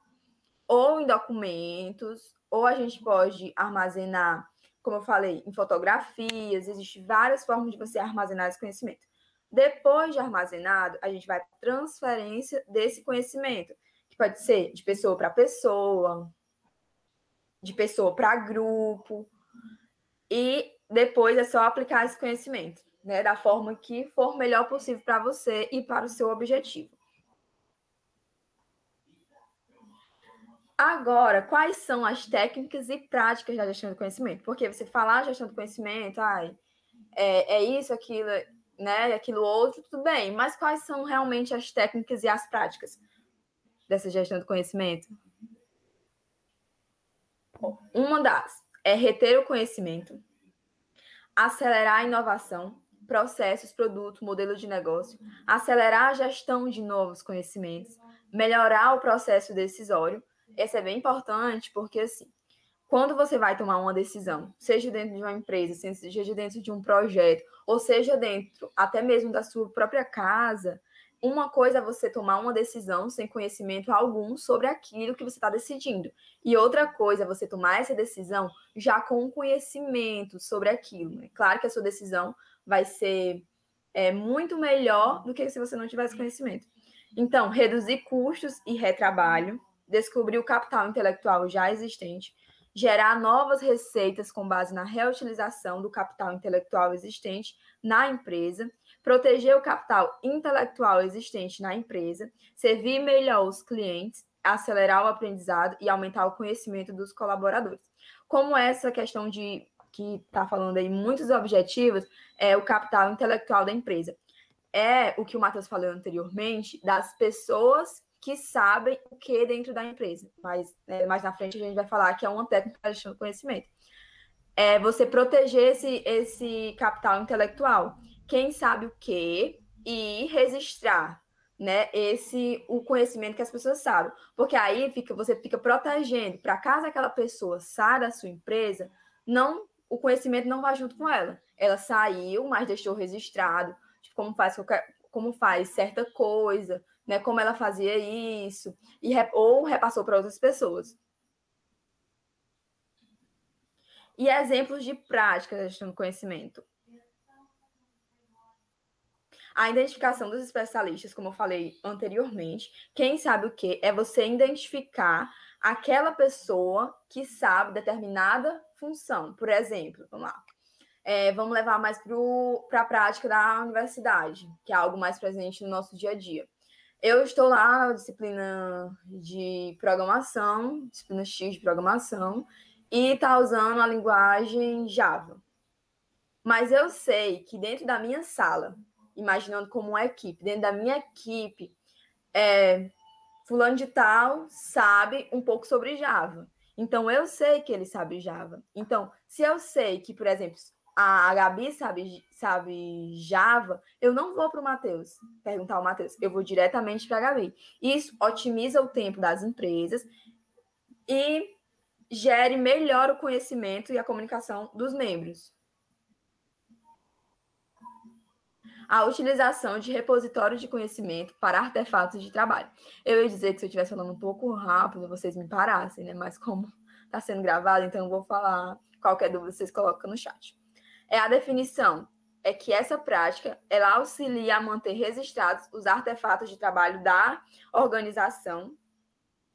ou em documentos, ou a gente pode armazenar, como eu falei, em fotografias. Existem várias formas de você armazenar esse conhecimento. Depois de armazenado, a gente vai para a transferência desse conhecimento, que pode ser de pessoa para pessoa, de pessoa para grupo, e depois é só aplicar esse conhecimento, né, da forma que for melhor possível para você e para o seu objetivo. Agora, quais são as técnicas e práticas da gestão do conhecimento? Porque você falar gestão do conhecimento, isso, aquilo, né, aquilo outro, tudo bem, mas quais são realmente as técnicas e as práticas dessa gestão do conhecimento? Uma das é reter o conhecimento, acelerar a inovação, processos, produtos, modelo de negócio, acelerar a gestão de novos conhecimentos, melhorar o processo decisório. Esse é bem importante porque, assim, quando você vai tomar uma decisão, seja dentro de uma empresa, seja dentro de um projeto, ou seja dentro até mesmo da sua própria casa, uma coisa é você tomar uma decisão sem conhecimento algum sobre aquilo que você está decidindo. E outra coisa é você tomar essa decisão já com conhecimento sobre aquilo. Né? Claro que a sua decisão vai ser muito melhor do que se você não tivesse conhecimento. Então, reduzir custos e retrabalho, descobrir o capital intelectual já existente, gerar novas receitas com base na reutilização do capital intelectual existente na empresa, proteger o capital intelectual existente na empresa, servir melhor os clientes, acelerar o aprendizado e aumentar o conhecimento dos colaboradores. Como essa questão de que está falando aí, muitos objetivos, é o capital intelectual da empresa. É o que o Matheus falou anteriormente, das pessoas que sabem o que dentro da empresa. Mas mais na frente a gente vai falar que é uma técnica de gestão do conhecimento. É você proteger esse capital intelectual. Quem sabe o que e registrar, né, o conhecimento que as pessoas sabem. Porque aí você fica protegendo, para caso aquela pessoa saia da sua empresa, o conhecimento não vai junto com ela. Ela saiu, mas deixou registrado, tipo, como faz certa coisa, né, como ela fazia isso, ou repassou para outras pessoas. E exemplos de prática da gestão do conhecimento. A identificação dos especialistas, como eu falei anteriormente, quem sabe o que é você identificar aquela pessoa que sabe determinada função. Por exemplo, vamos lá. Vamos levar mais para a prática da universidade, que é algo mais presente no nosso dia a dia. Eu estou lá na disciplina de programação, disciplina X de programação, e está usando a linguagem Java. Mas eu sei que dentro da minha sala, imaginando como uma equipe, dentro da minha equipe, fulano de tal sabe um pouco sobre Java. Então, eu sei que ele sabe Java. Então, se eu sei que, por exemplo, a Gabi sabe Java, eu não vou para o Matheus perguntar ao Matheus, eu vou diretamente para a Gabi. Isso otimiza o tempo das empresas e gere melhor o conhecimento e a comunicação dos membros. A utilização de repositórios de conhecimento para artefatos de trabalho. Eu ia dizer que se eu estivesse falando um pouco rápido, vocês me parassem, né? Mas como está sendo gravado, então eu vou falar. Qualquer dúvida, vocês colocam no chat. A definição é que essa prática, ela auxilia a manter registrados os artefatos de trabalho da organização.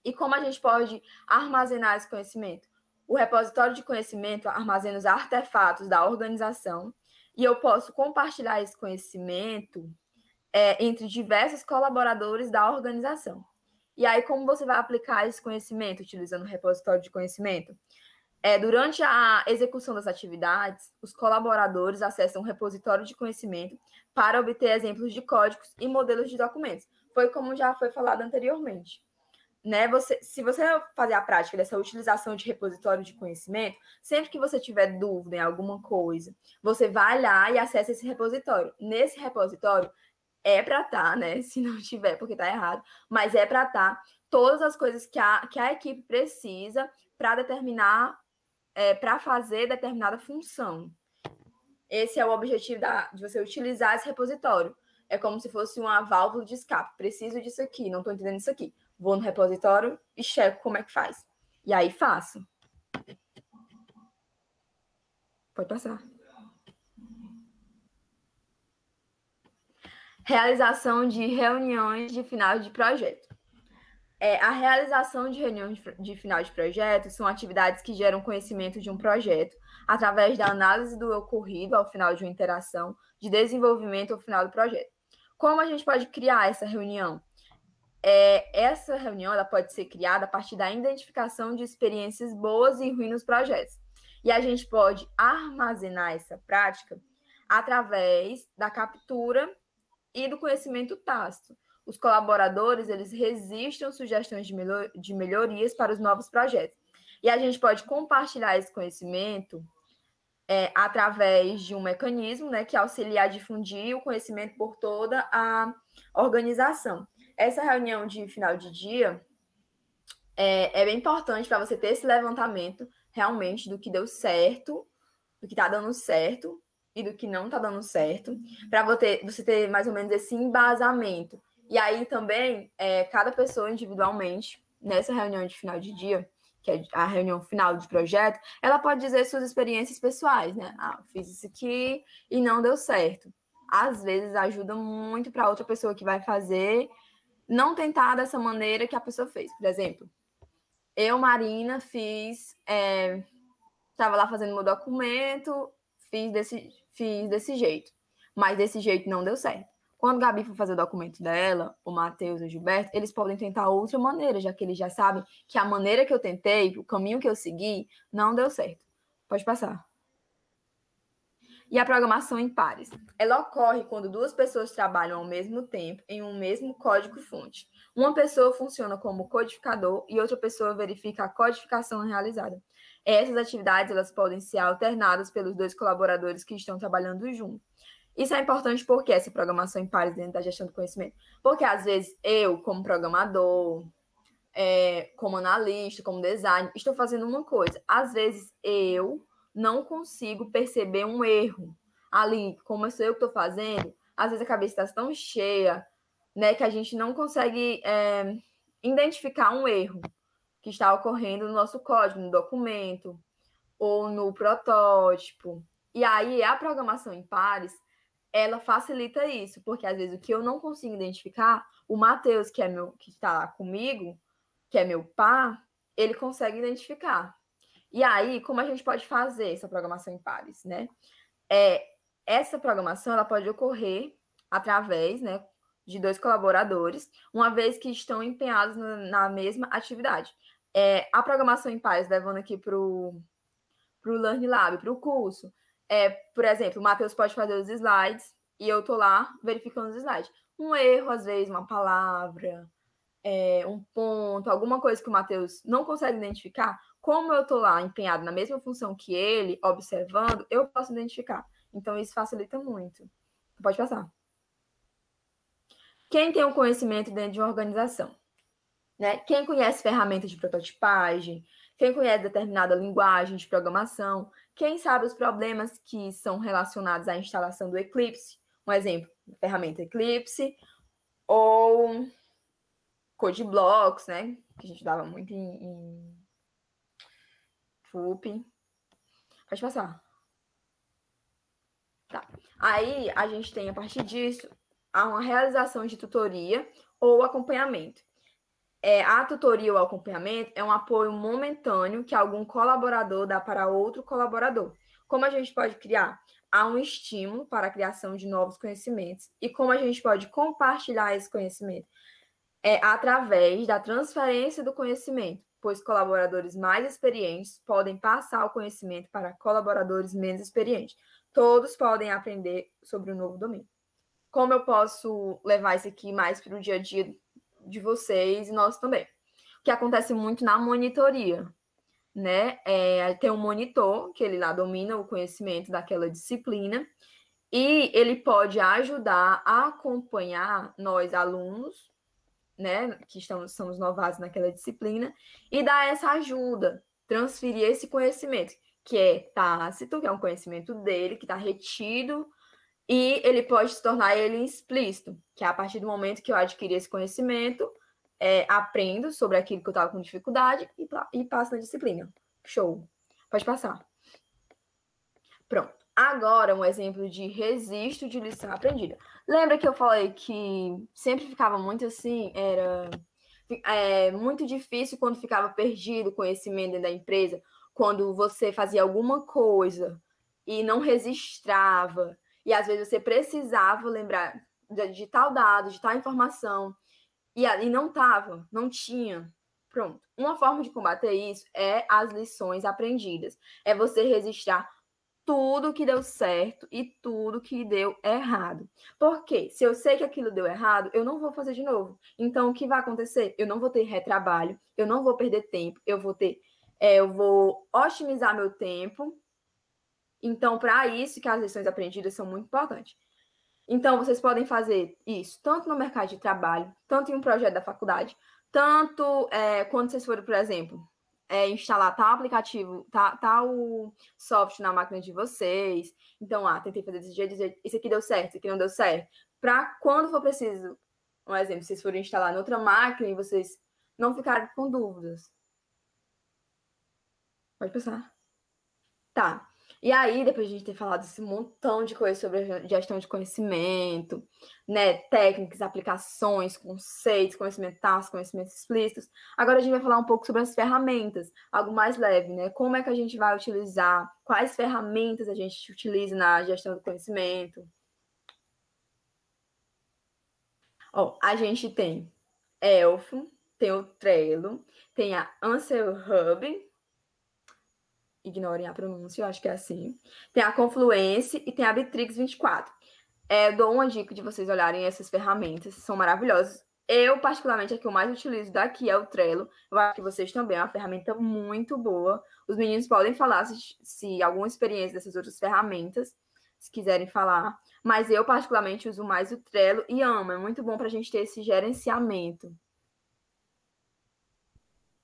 E como a gente pode armazenar esse conhecimento? O repositório de conhecimento armazena os artefatos da organização e eu posso compartilhar esse conhecimento entre diversos colaboradores da organização. E aí, como você vai aplicar esse conhecimento utilizando o repositório de conhecimento? Durante a execução das atividades, os colaboradores acessam um repositório de conhecimento para obter exemplos de códigos e modelos de documentos. Foi como já foi falado anteriormente. Né? Se você fazer a prática dessa utilização de repositório de conhecimento, sempre que você tiver dúvida em alguma coisa, você vai lá e acessa esse repositório. Nesse repositório, para estar, né? Se não tiver, porque está errado, mas para estar todas as coisas que a equipe precisa para determinar, para fazer determinada função. Esse é o objetivo de você utilizar esse repositório. É como se fosse uma válvula de escape. Preciso disso aqui, não estou entendendo isso aqui. Vou no repositório e checo como é que faz. E aí faço. Pode passar. Realização de reuniões de final de projeto. A realização de reuniões de final de projeto são atividades que geram conhecimento de um projeto através da análise do ocorrido ao final de uma interação de desenvolvimento ao final do projeto. Como a gente pode criar essa reunião? Essa reunião ela pode ser criada a partir da identificação de experiências boas e ruins nos projetos. E a gente pode armazenar essa prática através da captura e do conhecimento tácito. Os colaboradores, eles registram sugestões de melhorias para os novos projetos. E a gente pode compartilhar esse conhecimento através de um mecanismo, né, que auxilia a difundir o conhecimento por toda a organização. Essa reunião de final de dia é bem importante para você ter esse levantamento realmente do que deu certo, do que está dando certo e do que não está dando certo, para você ter mais ou menos esse embasamento E aí também, cada pessoa individualmente, nessa reunião de final de dia, que é a reunião final de projeto, ela pode dizer suas experiências pessoais, né? Ah, fiz isso aqui e não deu certo. Às vezes ajuda muito para outra pessoa que vai fazer não tentar dessa maneira que a pessoa fez. Por exemplo, eu, Marina, estava lá fazendo meu documento, fiz desse jeito, mas desse jeito não deu certo. Quando a Gabi for fazer o documento dela, o Matheus e o Gilberto, eles podem tentar outra maneira, já que eles já sabem que a maneira que eu tentei, o caminho que eu segui, não deu certo. Pode passar. E a programação em pares. Ela ocorre quando duas pessoas trabalham ao mesmo tempo em um mesmo código-fonte. Uma pessoa funciona como codificador e outra pessoa verifica a codificação realizada. Essas atividades elas podem ser alternadas pelos dois colaboradores que estão trabalhando juntos. Isso é importante porque essa programação em pares dentro da gestão do conhecimento. Porque, às vezes, eu, como programador, como analista, como designer, estou fazendo uma coisa. Às vezes, eu não consigo perceber um erro ali, como sou eu que estou fazendo. Às vezes, a cabeça está tão cheia, né, que a gente não consegue identificar um erro que está ocorrendo no nosso código, no documento ou no protótipo. E aí, a programação em pares, ela facilita isso, porque às vezes o que eu não consigo identificar, o Matheus, que está lá comigo, que é meu par, ele consegue identificar. E aí, como a gente pode fazer essa programação em pares, né? Essa programação ela pode ocorrer através, né, de dois colaboradores, uma vez que estão empenhados na mesma atividade. A programação em pares, levando aqui para o Learn Lab, para o curso, por exemplo, o Matheus pode fazer os slides e eu estou lá verificando os slides. Um erro, às vezes, uma palavra, um ponto, alguma coisa que o Matheus não consegue identificar, como eu estou lá empenhado na mesma função que ele, observando, eu posso identificar. Então, isso facilita muito. Pode passar. Quem tem um conhecimento dentro de uma organização? Né? Quem conhece ferramentas de prototipagem? Quem conhece determinada linguagem de programação? Quem sabe os problemas que são relacionados à instalação do Eclipse? Um exemplo, ferramenta Eclipse ou CodeBlocks, né? Que a gente dava muito em FUP. Pode passar. Tá. Aí, a gente tem, a partir disso, uma realização de tutoria ou acompanhamento. A tutoria ou acompanhamento é um apoio momentâneo que algum colaborador dá para outro colaborador. Como a gente pode criar? Há um estímulo para a criação de novos conhecimentos. E como a gente pode compartilhar esse conhecimento? Através da transferência do conhecimento, pois colaboradores mais experientes podem passar o conhecimento para colaboradores menos experientes. Todos podem aprender sobre o novo domínio. Como eu posso levar isso aqui mais para o dia a dia de vocês e nós também? O que acontece muito na monitoria, né? Tem um monitor, que ele lá domina o conhecimento daquela disciplina, e ele pode ajudar a acompanhar nós, alunos, né, que somos novatos naquela disciplina, e dar essa ajuda, transferir esse conhecimento, que é tácito, que é um conhecimento dele, que está retido, e ele pode se tornar ele explícito, que é a partir do momento que eu adquiri esse conhecimento, aprendo sobre aquilo que eu estava com dificuldade e passo na disciplina. Show. Pode passar. Pronto. Agora, um exemplo de registro de lição aprendida. Lembra que eu falei que sempre ficava muito assim, era muito difícil quando ficava perdido o conhecimento dentro da empresa, quando você fazia alguma coisa e não registrava, e às vezes você precisava lembrar de tal dado, de tal informação, e não tinha. Pronto. Uma forma de combater isso é as lições aprendidas. É você registrar tudo que deu certo e tudo que deu errado. Porque se eu sei que aquilo deu errado, eu não vou fazer de novo. Então, o que vai acontecer? Eu não vou ter retrabalho, eu não vou perder tempo, eu vou otimizar meu tempo. Então, para isso que as lições aprendidas são muito importantes. Então, vocês podem fazer isso tanto no mercado de trabalho, tanto em um projeto da faculdade, tanto quando vocês forem, por exemplo, instalar tal aplicativo, tal software na máquina de vocês. Então, tentei fazer desse jeito, isso aqui deu certo, isso aqui não deu certo. Para quando for preciso Um exemplo, se vocês forem instalar em outra máquina e vocês não ficarem com dúvidas. Pode passar. Tá. E aí, depois de a gente ter falado esse montão de coisas sobre a gestão de conhecimento, né, técnicas, aplicações, conceitos, conhecimento tácito, conhecimentos explícitos, agora a gente vai falar um pouco sobre as ferramentas, algo mais leve, né? Como é que a gente vai utilizar, quais ferramentas a gente utiliza na gestão do conhecimento. Ó, a gente tem Elfo, tem o Trello, tem a Answer Hub, ignorem a pronúncia, eu acho que é assim. Tem a Confluence e tem a Bitrix 24. Dou uma dica de vocês olharem essas ferramentas, são maravilhosas. Eu, particularmente, a que eu mais utilizo daqui é o Trello. Eu acho que vocês também, é uma ferramenta muito boa. Os meninos podem falar se alguma experiência dessas outras ferramentas, se quiserem falar. Mas eu, particularmente, uso mais o Trello e amo. É muito bom para a gente ter esse gerenciamento.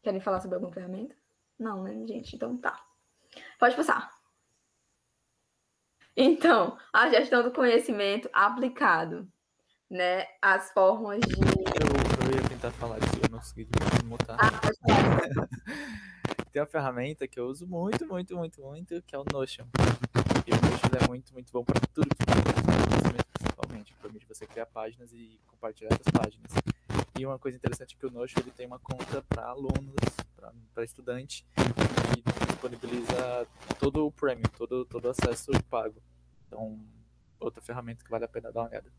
Querem falar sobre alguma ferramenta? Não, né, gente? Então tá. Pode passar. Então, a gestão do conhecimento aplicado, né? As formas de... Eu ia tentar falar disso, eu não consegui mutar. Pode falar. Tem uma ferramenta que eu uso muito, que é o Notion. E o Notion é muito bom para tudo que conhecimento, principalmente. Permite você criar páginas e compartilhar essas páginas. E uma coisa interessante é que o Notion ele tem uma conta para alunos, para estudante, que disponibiliza todo o premium, todo o acesso pago. Então, outra ferramenta que vale a pena dar uma olhada.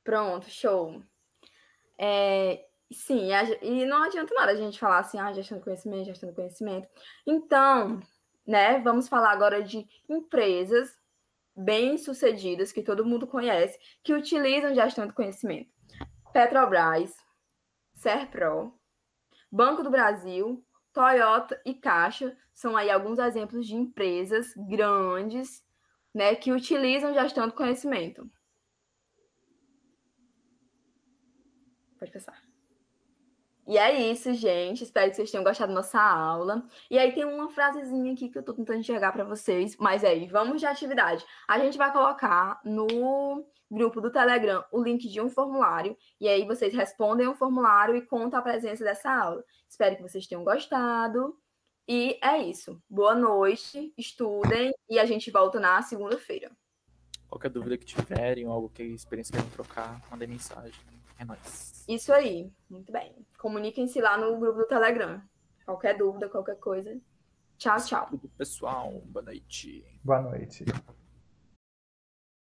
Pronto, show. Sim, e não adianta nada a gente falar assim, gestão do conhecimento. Então, né, vamos falar agora de empresas bem-sucedidas, que todo mundo conhece, que utilizam gestão do conhecimento. Petrobras, Serpro, Banco do Brasil, Toyota e Caixa são aí alguns exemplos de empresas grandes, né, que utilizam gestão do conhecimento. Pode passar. E é isso, gente. Espero que vocês tenham gostado da nossa aula. E aí tem uma frasezinha aqui que eu tô tentando enxergar para vocês. Mas aí, vamos de atividade. A gente vai colocar no grupo do Telegram o link de um formulário. E aí vocês respondem o formulário e contam a presença dessa aula. Espero que vocês tenham gostado. E é isso. Boa noite, estudem e a gente volta na segunda-feira. Qualquer dúvida que tiverem, ou algo que a experiência queiram trocar, mandem mensagem. É nóis. Isso aí. Muito bem. Comuniquem-se lá no grupo do Telegram. Qualquer dúvida, qualquer coisa. Tchau, tchau. Tudo, pessoal. Boa noite. Boa noite.